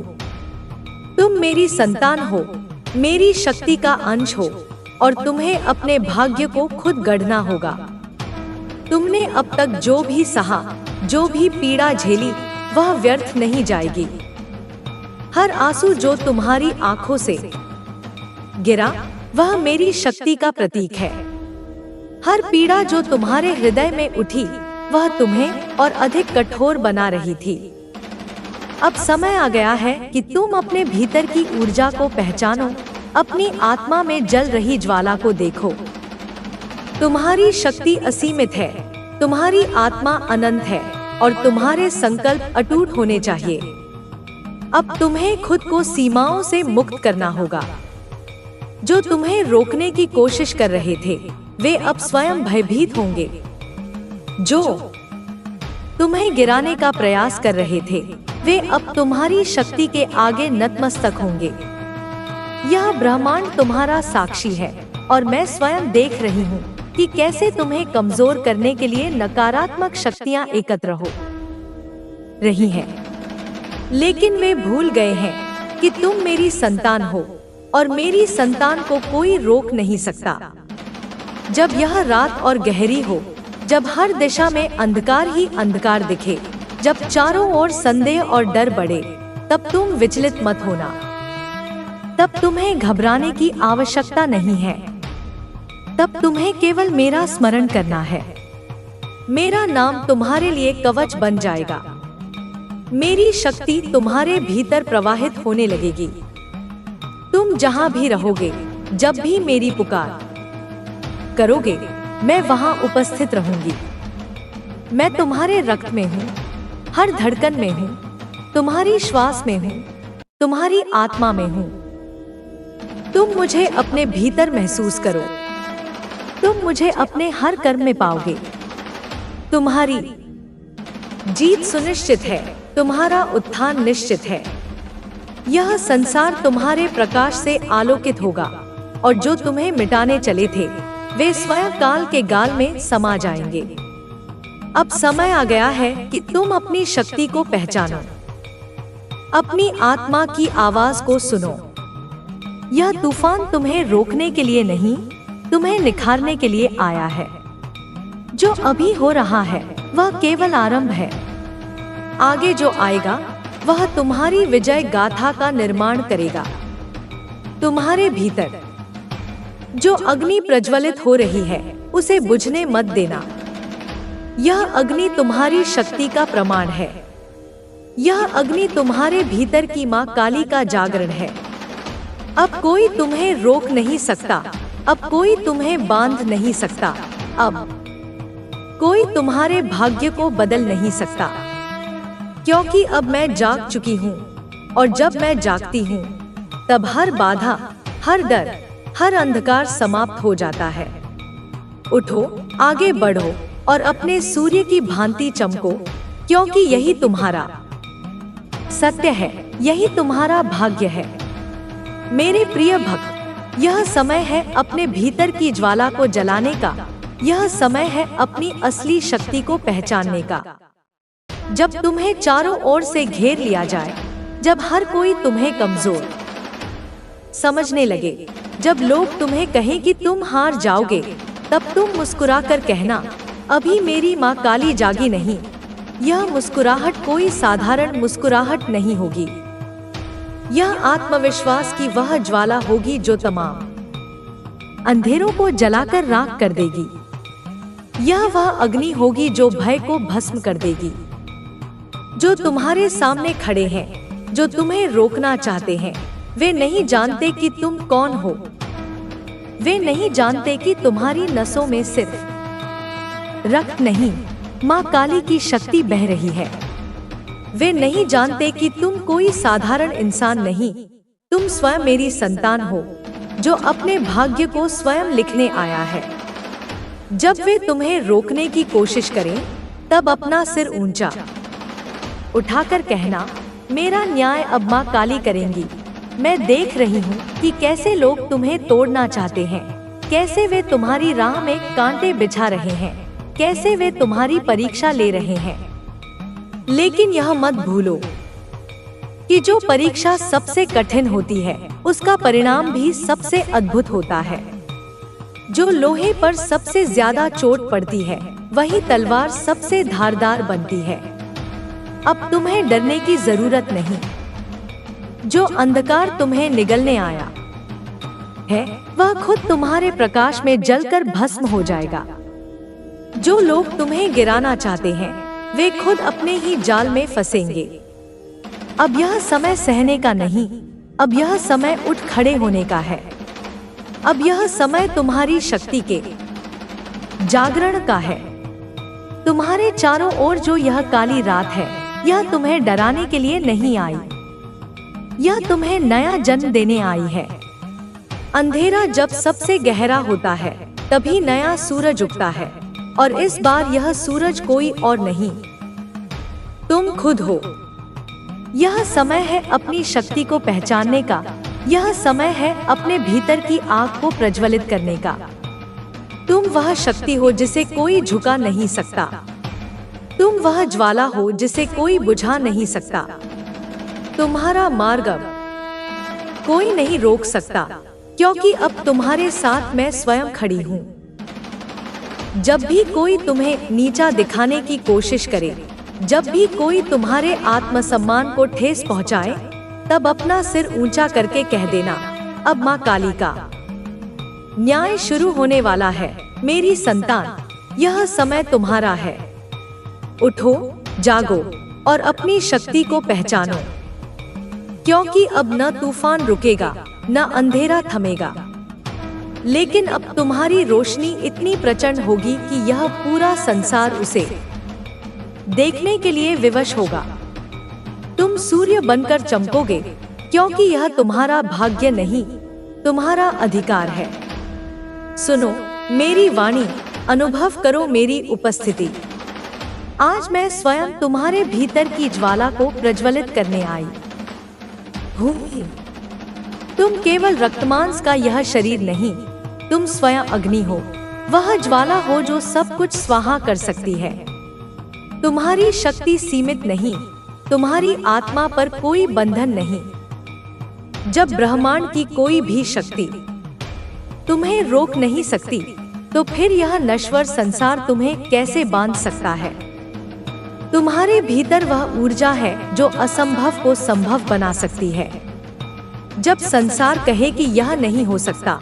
तुम मेरी संतान हो, मेरी शक्ति का अंश हो, और तुम्हें अपने भाग्य को खुद गढ़ना होगा। तुमने अब तक जो भी सहा, जो भी पीड़ा झेली, वह व्यर्थ नहीं जाएगी। हर आंसू जो तुम्हारी आंखों से गिरा, वह मेरी शक्ति का प्रतीक है। हर पीड़ा जो तुम्हारे हृदय में उठी, वह तुम्हें और अधिक कठोर बना रही थी। अब समय आ गया है कि तुम अपने भीतर की ऊर्जा को पहचानो, अपनी आत्मा में जल रही ज्वाला को देखो। तुम्हारी शक्ति असीमित है, तुम्हारी आत्मा अनंत है, और तुम्हारे संकल्प अटूट होने चाहिए। अब तुम्हें खुद को सीमाओं से मुक्त करना होगा। जो तुम्हें रोकने की कोशिश कर रहे थे, वे अब स्वयं भयभीत होंगे। जो तुम्हें गिराने का प्रयास कर रहे थे, वे अब तुम्हारी शक्ति के आगे नतमस्तक होंगे। यह ब्रह्मांड तुम्हारा साक्षी है, और मैं स्वयं देख रही हूँ कि कैसे तुम्हें कमजोर करने के लिए नकारात्मक शक्तियाँ एकत्र हो रही हैं। लेकिन वे भूल गए हैं कि तुम मेरी संतान हो, और मेरी संतान को कोई रोक नहीं सकता। जब यह रात और गहरी हो, जब हर दिशा में अंधकार ही अंधकार दिखे, जब चारों ओर संदेह और डर बढ़े, तब तुम विचलित मत होना। तब तुम्हें घबराने की आवश्यकता नहीं है। तब तुम्हें केवल मेरा स्मरण करना है। मेरा नाम तुम्हारे लिए कवच बन जाएगा। मेरी शक्ति तुम्हारे भीतर प्रवाहित होने लगेगी। तुम जहां भी रहोगे, जब भी मेरी पुकार करोगे, मैं वहां उपस्थित रहूंगी। मैं तुम्हारे रक्त में हूँ, हर धड़कन में हूँ, तुम्हारी श्वास में हूँ, तुम्हारी आत्मा में हूँ। तुम मुझे अपने भीतर महसूस करो। तुम मुझे अपने हर कर्म में पाओगे। तुम्हारी जीत सुनिश्चित है, तुम्हारा उत्थान निश्चित है। यह संसार तुम्हारे प्रकाश से आलोकित होगा, और जो तुम्हें मिटाने चले थे, वे स्वयं काल के गाल में समा जाएंगे। अब समय आ गया है कि तुम अपनी शक्ति को पहचानो, अपनी आत्मा की आवाज को सुनो। यह तूफान तुम्हें रोकने के लिए नहीं, तुम्हें निखारने के लिए आया है। जो अभी हो रहा है, वह केवल आरंभ है। आगे जो आएगा, वह तुम्हारी विजय गाथा का निर्माण करेगा। तुम्हारे भीतर जो अग्नि प्रज्वलित हो रही है, उसे बुझने मत देना। यह अग्नि तुम्हारी शक्ति का प्रमाण है। यह अग्नि तुम्हारे भीतर की माँ काली का जागरण है। अब कोई तुम्हें रोक नहीं सकता, अब कोई तुम्हें बांध नहीं सकता, अब कोई तुम्हारे भाग्य को बदल नहीं सकता, क्योंकि अब मैं जाग चुकी हूँ, और जब मैं जागती हूँ, तब हर बाधा, हर डर, हर अंधकार समाप्त हो जाता है। उठो, आगे बढ़ो और अपने सूर्य की भांति चमको, क्योंकि यही तुम्हारा सत्य है, यही तुम्हारा भाग्य है। मेरे प्रिय भक्त, यह समय है अपने भीतर की ज्वाला को जलाने का, यह समय है अपनी असली शक्ति को पहचानने का। जब तुम्हें चारों ओर से घेर लिया जाए, जब हर कोई तुम्हें कमजोर समझने लगे, जब लोग तुम्हें कहें कि तुम हार जाओगे, तब तुम मुस्कुराकर कहना, अभी मेरी माँ काली जागी नहीं। यह मुस्कुराहट कोई साधारण मुस्कुराहट नहीं होगी। यह आत्मविश्वास की वह ज्वाला होगी जो तमाम अंधेरों को जलाकर राख कर देगी। यह वह अग्नि होगी जो भय को भस्म कर देगी। जो तुम्हारे सामने खड़े हैं, जो तुम्हें रोकना चाहते हैं, वे नहीं जानते कि तुम कौन हो। वे नहीं जानते कि तुम्हारी नसों में सिर्फ रक्त नहीं, माँ काली की शक्ति बह रही है। वे नहीं जानते कि तुम कोई साधारण इंसान नहीं, तुम स्वयं मेरी संतान हो, जो अपने भाग्य को स्वयं लिखने आया है। जब वे तुम्हें रोकने की कोशिश करें, तब अपना सिर ऊंचा उठाकर कहना, मेरा न्याय अब माँ काली करेंगी। मैं देख रही हूँ कि कैसे लोग तुम्हें तोड़ना चाहते हैं, कैसे वे तुम्हारी राह में कांटे बिछा रहे हैं, कैसे वे तुम्हारी परीक्षा ले रहे हैं। लेकिन यह मत भूलो कि जो परीक्षा सबसे कठिन होती है, उसका परिणाम भी सबसे अद्भुत होता है। जो लोहे पर सबसे ज्यादा चोट पड़ती है, वही तलवार सबसे धारदार बनती है। अब तुम्हें डरने की जरूरत नहीं। जो अंधकार तुम्हें निगलने आया है, वह खुद तुम्हारे प्रकाश में जलकर भस्म हो जाएगा। जो लोग तुम्हें गिराना चाहते हैं, वे खुद अपने ही जाल में फंसेंगे। अब यह समय सहने का नहीं, अब यह समय उठ खड़े होने का है। अब यह समय तुम्हारी शक्ति के जागरण का है। तुम्हारे चारों ओर जो यह काली रात है, यह तुम्हें डराने के लिए नहीं आई, यह तुम्हें नया जन्म देने आई है। अंधेरा जब सबसे गहरा होता है, तभी नया सूरज उगता है, और इस बार यह सूरज कोई और नहीं, तुम खुद हो। यह समय है अपनी शक्ति को पहचानने का, यह समय है अपने भीतर की आग को प्रज्वलित करने का। तुम वह शक्ति हो जिसे कोई झुका नहीं सकता, तुम वह ज्वाला हो जिसे कोई बुझा नहीं सकता। तुम्हारा मार्ग अब कोई नहीं रोक सकता, क्योंकि अब तुम्हारे साथ मैं स्वयं खड़ी हूँ। जब भी कोई तुम्हें नीचा दिखाने की कोशिश करे, जब भी कोई तुम्हारे आत्मसम्मान को ठेस पहुँचाए, तब अपना सिर ऊंचा करके कह देना, अब माँ काली का न्याय शुरू होने वाला है। मेरी संतान, यह समय तुम्हारा है। उठो, जागो और अपनी शक्ति को पहचानो, क्योंकि अब न तूफान रुकेगा, न अंधेरा थमेगा, लेकिन अब तुम्हारी रोशनी इतनी प्रचंड होगी कि यह पूरा संसार उसे देखने के लिए विवश होगा। तुम सूर्य बनकर चमकोगे, क्योंकि यह तुम्हारा भाग्य नहीं, तुम्हारा अधिकार है। सुनो मेरी वाणी, अनुभव करो मेरी उपस्थिति। आज मैं स्वयं तुम्हारे भीतर की ज्वाला को प्रज्वलित करने आई हूँ। तुम केवल रक्तमांस का यह शरीर नहीं, तुम स्वयं अग्नि हो, वह ज्वाला हो जो सब कुछ स्वाहा कर सकती है। तुम्हारी शक्ति सीमित नहीं, तुम्हारी आत्मा पर कोई बंधन नहीं। जब ब्रह्मांड की कोई भी शक्ति तुम्हें रोक नहीं सकती, तो फिर यह नश्वर संसार तुम्हें कैसे बांध सकता है। तुम्हारे भीतर वह ऊर्जा है जो असंभव को संभव बना सकती है। जब संसार कहे कि यह नहीं हो सकता,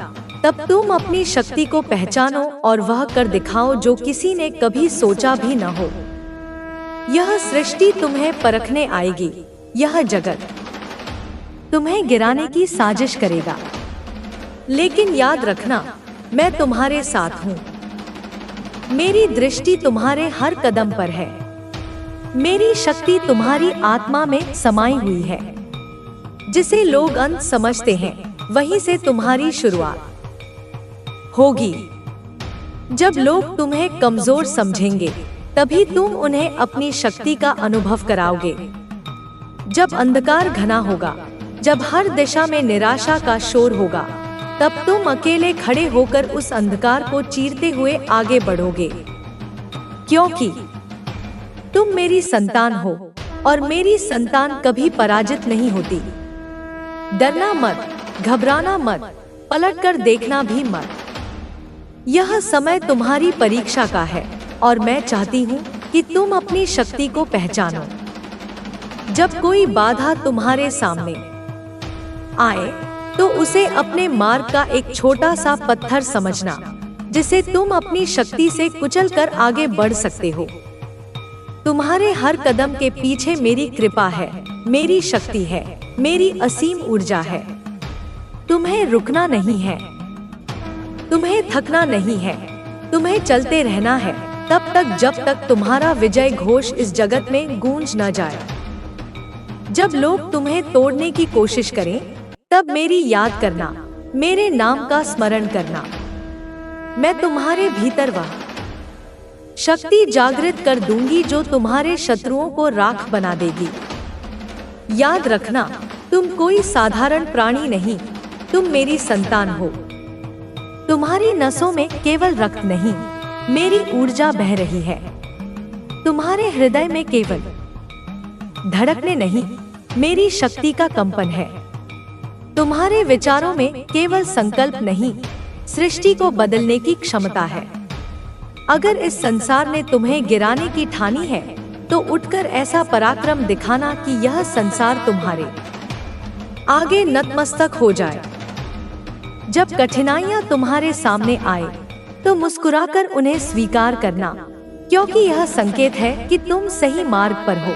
तब तुम अपनी शक्ति को पहचानो और वह कर दिखाओ जो किसी ने कभी सोचा भी न हो। यह सृष्टि तुम्हें परखने आएगी, यह जगत तुम्हें गिराने की साजिश करेगा, लेकिन याद रखना, मैं तुम्हारे साथ हूँ। मेरी दृष्टि तुम्हारे हर कदम पर है, मेरी शक्ति तुम्हारी आत्मा में समाई हुई है। जिसे लोग अंत समझते हैं, वहीं से तुम्हारी शुरुआत होगी। जब लोग तुम्हें कमजोर समझेंगे, तभी तुम उन्हें अपनी शक्ति का अनुभव कराओगे। जब अंधकार घना होगा, जब हर दिशा में निराशा का शोर होगा, तब तुम अकेले खड़े होकर उस अंधकार को चीरते हुए आगे बढ़ोगे, क्योंकि तुम मेरी संतान हो और मेरी संतान कभी पराजित नहीं होती। डरना मत, घबराना मत, पलटकर देखना भी मत। यह समय तुम्हारी परीक्षा का है और मैं चाहती हूँ कि तुम अपनी शक्ति को पहचानो। जब कोई बाधा तुम्हारे सामने आए, तो उसे अपने मार्ग का एक छोटा सा पत्थर समझना, जिसे तुम अपनी शक्ति से कुचलकर आगे बढ़ सकते हो। तुम्हारे हर कदम के पीछे मेरी कृपा है, मेरी शक्ति है, मेरी असीम ऊर्जा है। तुम्हें रुकना नहीं है, तुम्हें थकना नहीं है, तुम्हें चलते रहना है तब तक जब तक तुम्हारा विजय घोष इस जगत में गूंज न जाए। जब लोग तुम्हें तोड़ने की कोशिश करें, तब मेरी याद करना, मेरे नाम का स्मरण करना। मैं तुम्हारे भीतर वह शक्ति जागृत कर दूंगी जो तुम्हारे शत्रुओं को राख बना देगी। याद रखना, तुम कोई साधारण प्राणी नहीं, तुम मेरी संतान हो। तुम्हारी नसों में केवल रक्त नहीं, मेरी ऊर्जा बह रही है। तुम्हारे हृदय में केवल धड़कने नहीं, मेरी शक्ति का कंपन है। तुम्हारे विचारों में केवल संकल्प नहीं, सृष्टि को बदलने की क्षमता है। अगर इस संसार ने तुम्हें गिराने की ठानी है, तो उठकर ऐसा पराक्रम दिखाना कि यह संसार तुम्हारे आगे नतमस्तक हो जाए। जब कठिनाइयां तुम्हारे सामने आए, तो मुस्कुराकर उन्हें स्वीकार करना, क्योंकि यह संकेत है कि तुम सही मार्ग पर हो।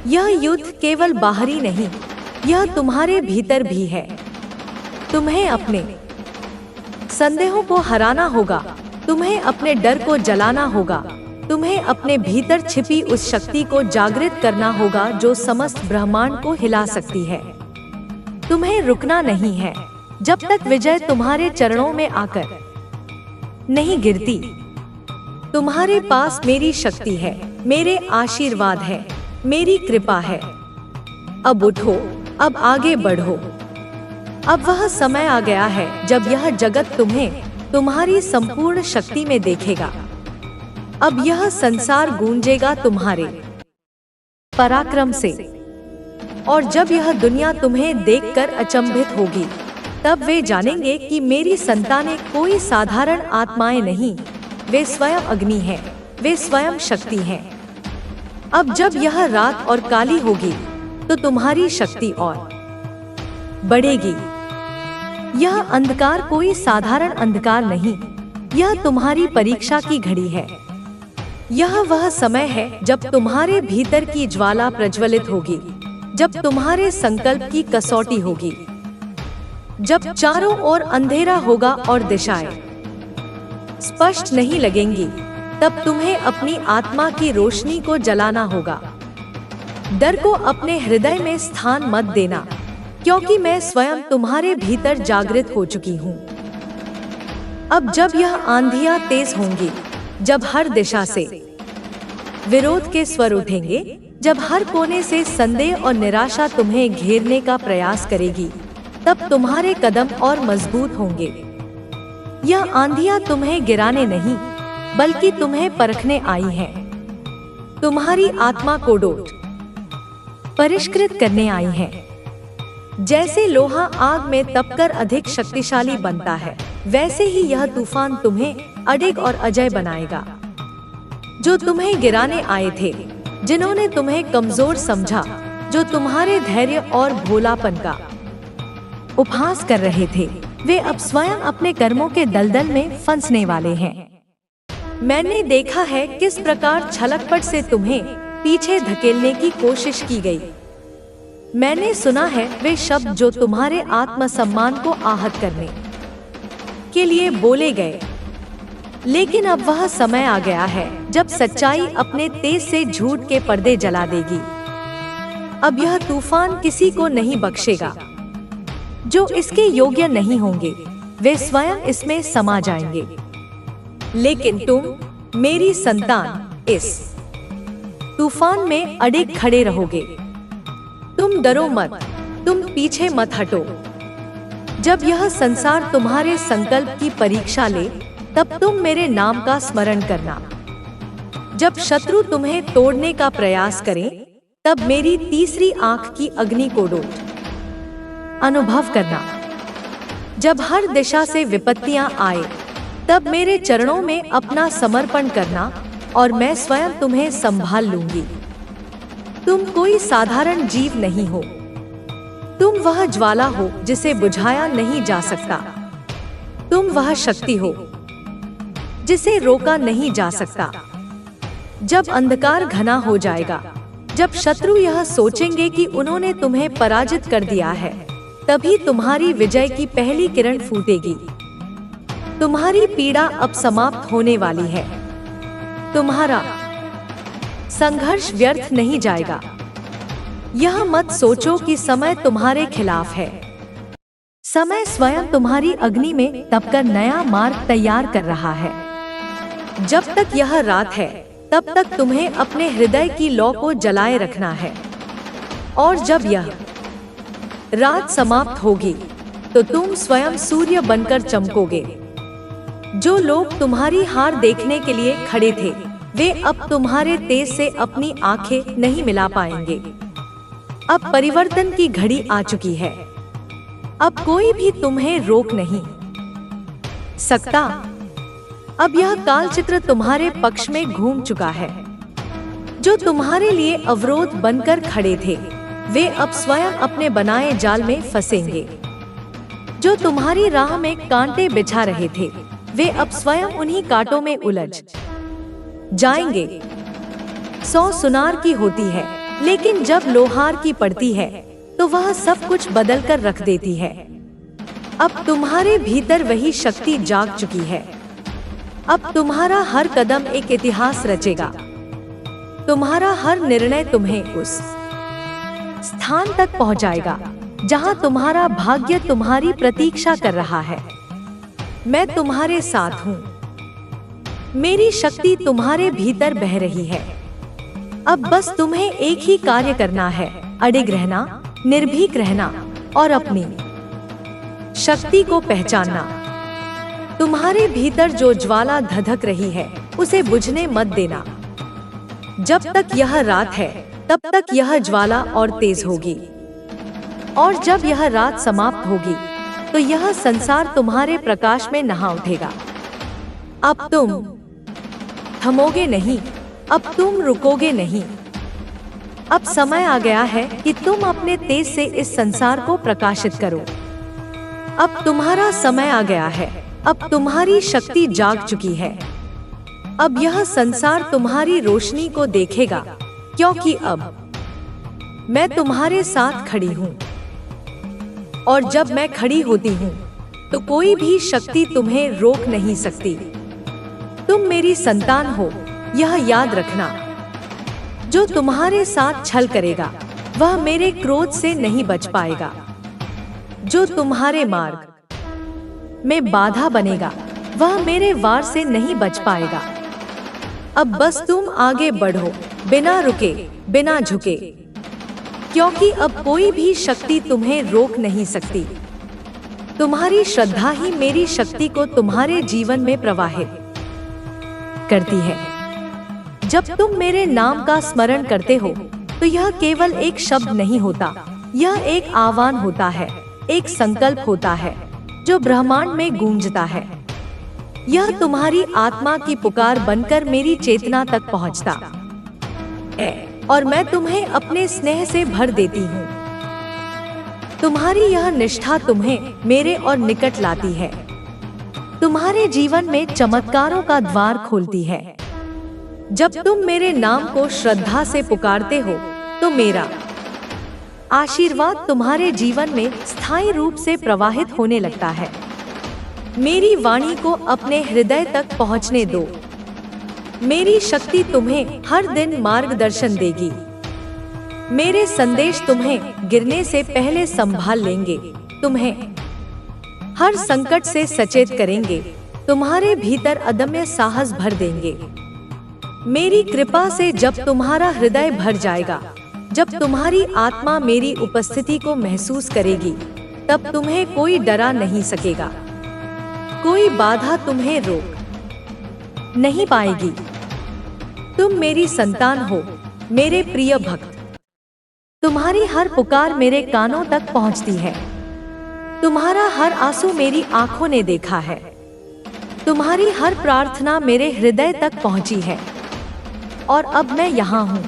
यह युद्ध केवल बाहरी नहीं, यह तुम्हारे भीतर भी है। तुम्हें अपने संदेहों को हराना होगा, तुम्हें अपने डर को जलाना होगा, तुम्हें अपने भीतर छिपी उस शक्ति को जागृत करना होगा जो समस्त ब्रह्मांड को हिला सकती है। तुम्हें रुकना नहीं है, जब तक विजय तुम्हारे चरणों में आकर नहीं गिरती। तुम्हारे पास मेरी शक्ति है, मेरे आशीर्वाद है, मेरी कृपा है। अब उठो, अब आगे बढ़ो। अब वह समय आ गया है जब यह जगत तुम्हें तुम्हारी संपूर्ण शक्ति में देखेगा। अब यह संसार गूंजेगा तुम्हारे पराक्रम से, और जब यह दुनिया तुम्हें देखकर अचंभित होगी, तब वे जानेंगे कि मेरी संतानें कोई साधारण आत्माएं नहीं, वे स्वयं अग्नि हैं, वे स्वयं शक्ति हैं। अब जब यह रात और काली होगी, तो तुम्हारी शक्ति और बढ़ेगी। यह अंधकार कोई साधारण अंधकार नहीं, यह तुम्हारी परीक्षा की घड़ी है। यह वह समय है जब तुम्हारे भीतर की ज्वाला प्रज्वलित होगी, जब तुम्हारे संकल्प की कसौटी होगी, जब चारों ओर अंधेरा होगा और दिशाएं स्पष्ट नहीं लगेंगी, तब तुम्हें अपनी आत्मा की रोशनी को जलाना होगा। डर को अपने हृदय में स्थान मत देना, क्योंकि मैं स्वयं तुम्हारे भीतर जागृत हो चुकी हूँ। अब जब यह आंधियां तेज होंगी, जब हर दिशा से विरोध के स्वर उठेंगे, जब हर कोने से संदेह और निराशा तुम्हें घेरने का प्रयास करेगी, तब तुम्हारे कदम और मजबूत होंगे। यह आंधियां तुम्हें गिराने नहीं, बल्कि तुम्हें परखने आई हैं। तुम्हारी आत्मा को डोट परिष्कृत करने आई हैं। जैसे लोहा आग में तपकर अधिक शक्तिशाली बनता है, वैसे ही यह तूफान तुम्हें अडिग और अजय बनाएगा। जो तुम्हें गिराने आए थे, जिन्होंने तुम्हें कमजोर समझा, जो तुम्हारे धैर्य और भोलापन का उपहास कर रहे थे, वे अब स्वयं अपने कर्मों के दलदल में फंसने वाले हैं। मैंने देखा है किस प्रकार छलकपट से तुम्हें पीछे धकेलने की कोशिश की गई। मैंने सुना है वे शब्द जो तुम्हारे आत्मसम्मान को आहत करने के लिए बोले गए। लेकिन अब वह समय आ गया है जब सच्चाई अपने तेज से झूठ के पर्दे जला देगी। अब यह तूफान किसी को नहीं बख्शेगा। जो इसके योग्य नहीं होंगे वे स्वयं इसमें समा जाएंगे। लेकिन तुम मेरी संतान इस तूफान में अड़े खड़े रहोगे। तुम डरो मत, तुम पीछे मत हटो। जब यह संसार तुम्हारे संकल्प की परीक्षा ले तब तुम मेरे नाम का स्मरण करना। जब शत्रु तुम्हें तोड़ने का प्रयास करें तब मेरी तीसरी आंख की अग्नि को अनुभव करना। जब हर दिशा से विपत्तियां आए तब मेरे चरणों में अपना समर्पण करना और मैं स्वयं तुम्हें संभाल लूंगी। तुम कोई साधारण जीव नहीं हो, तुम वह ज्वाला हो जिसे बुझाया नहीं जा सकता। तुम वह शक्ति हो जिसे रोका नहीं जा सकता। जब अंधकार घना हो जाएगा, जब शत्रु यह सोचेंगे कि उन्होंने तुम्हें पराजित कर दिया है, तभी तुम्हारी विजय की पहली किरण फूटेगी। तुम्हारी पीड़ा अब समाप्त होने वाली है। तुम्हारा संघर्ष व्यर्थ नहीं जाएगा। यह मत सोचो कि समय तुम्हारे खिलाफ है। समय स्वयं तुम्हारी अग्नि में तपकर नया मार्ग तैयार कर रहा है। जब तक यह रात है तब तक तुम्हें अपने हृदय की लौ को जलाए रखना है। और जब यह रात समाप्त होगी तो तुम स्वयं सूर्य बनकर चमकोगे। जो लोग तुम्हारी हार देखने के लिए खड़े थे वे अब तुम्हारे तेज से अपनी आंखें नहीं मिला पाएंगे। अब परिवर्तन की घड़ी आ चुकी है। अब कोई भी तुम्हें रोक नहीं सकता। अब यह कालचित्र तुम्हारे पक्ष में घूम चुका है। जो तुम्हारे लिए अवरोध बनकर खड़े थे वे अब स्वयं अपने बनाए जाल में फंसेंगे। जो तुम्हारी राह में कांटे बिछा रहे थे वे अब स्वयं उन्हीं कांटों में उलझ जाएंगे। 100 सुनार की होती है, लेकिन जब लोहार की पड़ती है तो वह सब कुछ बदल कर रख देती है। अब तुम्हारे भीतर वही शक्ति जाग चुकी है। अब तुम्हारा हर कदम एक इतिहास रचेगा। तुम्हारा हर निर्णय तुम्हें उस स्थान तक पहुंचाएगा जहां तुम्हारा भाग्य तुम्हारी प्रतीक्षा कर रहा है। मैं तुम्हारे साथ हूं। मेरी शक्ति तुम्हारे भीतर बह रही है। अब बस तुम्हें एक ही कार्य करना है, अडिग रहना, निर्भीक रहना और अपनी शक्ति को पहचानना। तुम्हारे भीतर जो ज्वाला धधक रही है उसे बुझने मत देना। जब तक यह रात है तब तक यह ज्वाला और तेज होगी, और जब यह रात समाप्त होगी तो यह संसार तुम्हारे प्रकाश में नहा उठेगा। अब तुम थमोगे नहीं, अब तुम रुकोगे नहीं। अब समय आ गया है कि तुम अपने तेज से इस संसार को प्रकाशित करो। अब तुम्हारा समय आ गया है। अब तुम्हारी शक्ति जाग चुकी है। अब यह संसार तुम्हारी रोशनी को देखेगा, क्योंकि अब मैं तुम्हारे साथ खड़ी हूँ। और जब मैं खड़ी होती हूँ तो कोई भी शक्ति तुम्हें रोक नहीं सकती। तुम मेरी संतान हो, यह याद रखना। जो तुम्हारे साथ छल करेगा वह मेरे क्रोध से नहीं बच पाएगा। जो तुम्हारे मार्ग में बाधा बनेगा वह मेरे वार से नहीं बच पाएगा। अब बस तुम आगे बढ़ो, बिना रुके, बिना झुके, क्योंकि अब कोई भी शक्ति तुम्हें रोक नहीं सकती। तुम्हारी श्रद्धा ही मेरी शक्ति को तुम्हारे जीवन में प्रवाहित करती है। जब तुम मेरे नाम का स्मरण करते हो तो यह केवल एक शब्द नहीं होता, यह एक आह्वान होता है, एक संकल्प होता है जो ब्रह्मांड में गूंजता है। यह तुम्हारी आत्मा की पुकार बनकर मेरी चेतना तक पहुंचता है और मैं तुम्हें अपने स्नेह से भर देती हूँ। तुम्हारी यह निष्ठा तुम्हें मेरे और निकट लाती है, तुम्हारे जीवन में चमत्कारों का द्वार खोलती है। जब तुम मेरे नाम को श्रद्धा से पुकारते हो तो मेरा आशीर्वाद तुम्हारे जीवन में स्थायी रूप से प्रवाहित होने लगता है। मेरी वाणी को अपने हृदय तक पहुंचने दो। मेरी शक्ति तुम्हें हर दिन मार्गदर्शन देगी। मेरे संदेश तुम्हें गिरने से पहले संभाल लेंगे, तुम्हें हर संकट से सचेत करेंगे, तुम्हारे भीतर अदम्य साहस भर देंगे। मेरी कृपा से जब तुम्हारा हृदय भर जाएगा, जब तुम्हारी आत्मा मेरी उपस्थिति को महसूस करेगी, तब तुम्हें कोई डरा नहीं सकेगा, कोई बाधा तुम्हें रोक नहीं पाएगी। तुम मेरी संतान हो, मेरे प्रिय भक्त। तुम्हारी हर पुकार मेरे कानों तक पहुंचती है, तुम्हारा हर आंसू मेरी आंखों ने देखा है, तुम्हारी हर प्रार्थना मेरे हृदय तक पहुंची है। और अब मैं यहाँ हूँ,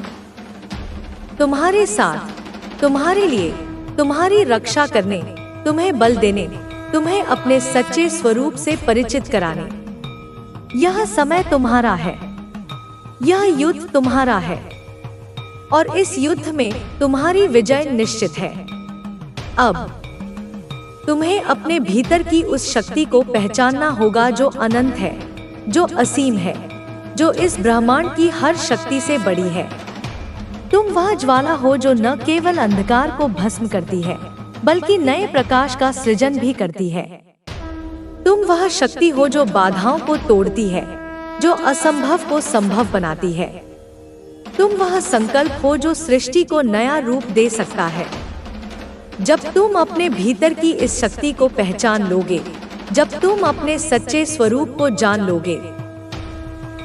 तुम्हारे साथ, तुम्हारे लिए, तुम्हारी रक्षा करने, तुम्हें बल देने, तुम्हें अपने सच्चे स्वरूप से परिचित कराने। यह समय तुम्हारा है, यह युद्ध तुम्हारा है, और इस युद्ध में तुम्हारी विजय निश्चित है। अब तुम्हें अपने भीतर की उस शक्ति को पहचानना होगा जो अनंत है, जो असीम है, जो इस ब्रह्मांड की हर शक्ति से बड़ी है। तुम वह ज्वाला हो जो न केवल अंधकार को भस्म करती है, बल्कि नए प्रकाश का सृजन भी करती है। तुम वह शक्ति हो जो बाधाओं को तोड़ती है, जो असंभव को संभव बनाती है। तुम वह संकल्प हो जो सृष्टि को नया रूप दे सकता है। जब तुम अपने भीतर की इस शक्ति को पहचान लोगे, जब तुम अपने सच्चे स्वरूप को जान लोगे,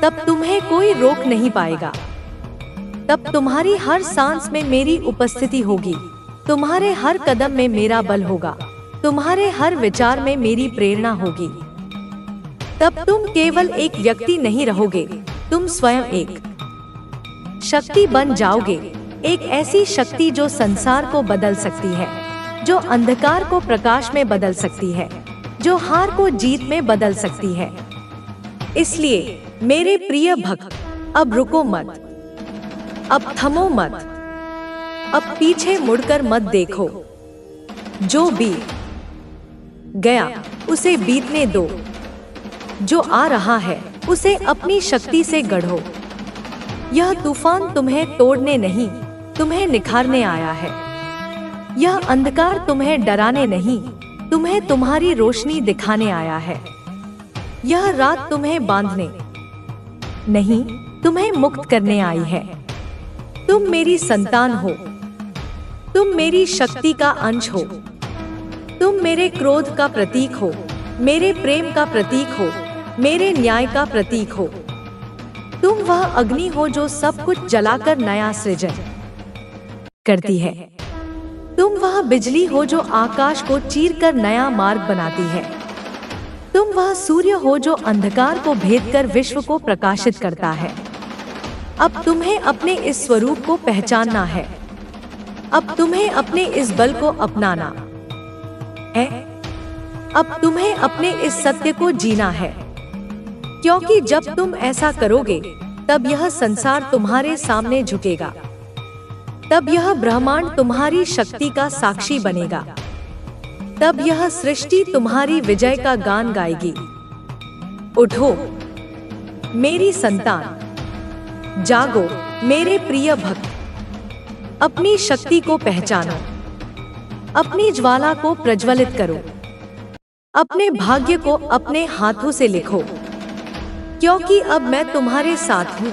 तब तुम्हें कोई रोक नहीं पाएगा। तब तुम्हारी हर सांस में मेरी उपस्थिति होगी, तुम्हारे हर कदम में मेरा बल होगा, तुम्हारे हर विचार में मेरी प्रेरणा होगी। तब तुम केवल एक व्यक्ति नहीं रहोगे, तुम स्वयं एक शक्ति बन जाओगे, एक ऐसी शक्ति जो संसार को बदल सकती है, जो अंधकार को प्रकाश में बदल सकती है, जो हार को जीत में बदल सकती है। इसलिए मेरे प्रिय भक्त, अब रुको मत, अब थमो मत, अब पीछे मुड़कर मत देखो। जो बीत गया उसे बीतने दो, जो आ रहा है उसे अपनी शक्ति से गढ़ो। यह तूफान तुम्हें तोड़ने नहीं, तुम्हें निखारने आया है। यह अंधकार तुम्हें डराने नहीं, तुम्हें तुम्हारी रोशनी दिखाने आया है। यह रात तुम्हें बांधने नहीं, तुम्हें मुक्त करने आई है। तुम मेरी संतान हो, तुम मेरी शक्ति का अंश हो, तुम मेरे क्रोध का प्रतीक हो, मेरे प्रेम का प्रतीक हो, मेरे न्याय का प्रतीक हो। तुम वह अग्नि हो जो सब कुछ जलाकर नया सृजन करती है। तुम वह बिजली हो जो आकाश को चीरकर नया मार्ग बनाती है। तुम वह सूर्य हो जो अंधकार को भेदकर विश्व को प्रकाशित करता है। अब तुम्हें अपने इस स्वरूप को पहचानना है। अब तुम्हें अपने इस बल को अपनाना है। अब तुम्हें अपने इस सत्य को जीना है, क्योंकि जब तुम ऐसा करोगे, तब यह संसार तुम्हारे सामने झुकेगा। तब यह ब्रह्मांड तुम्हारी शक्ति का साक्षी बनेगा। तब यह सृष्टि तुम्हारी विजय का गान गाएगी। उठो मेरी संतान, जागो मेरे प्रिय भक्त। अपनी शक्ति को पहचानो, अपनी ज्वाला को प्रज्वलित करो, अपने भाग्य को अपने हाथों से लिखो, क्योंकि अब मैं तुम्हारे साथ हूँ।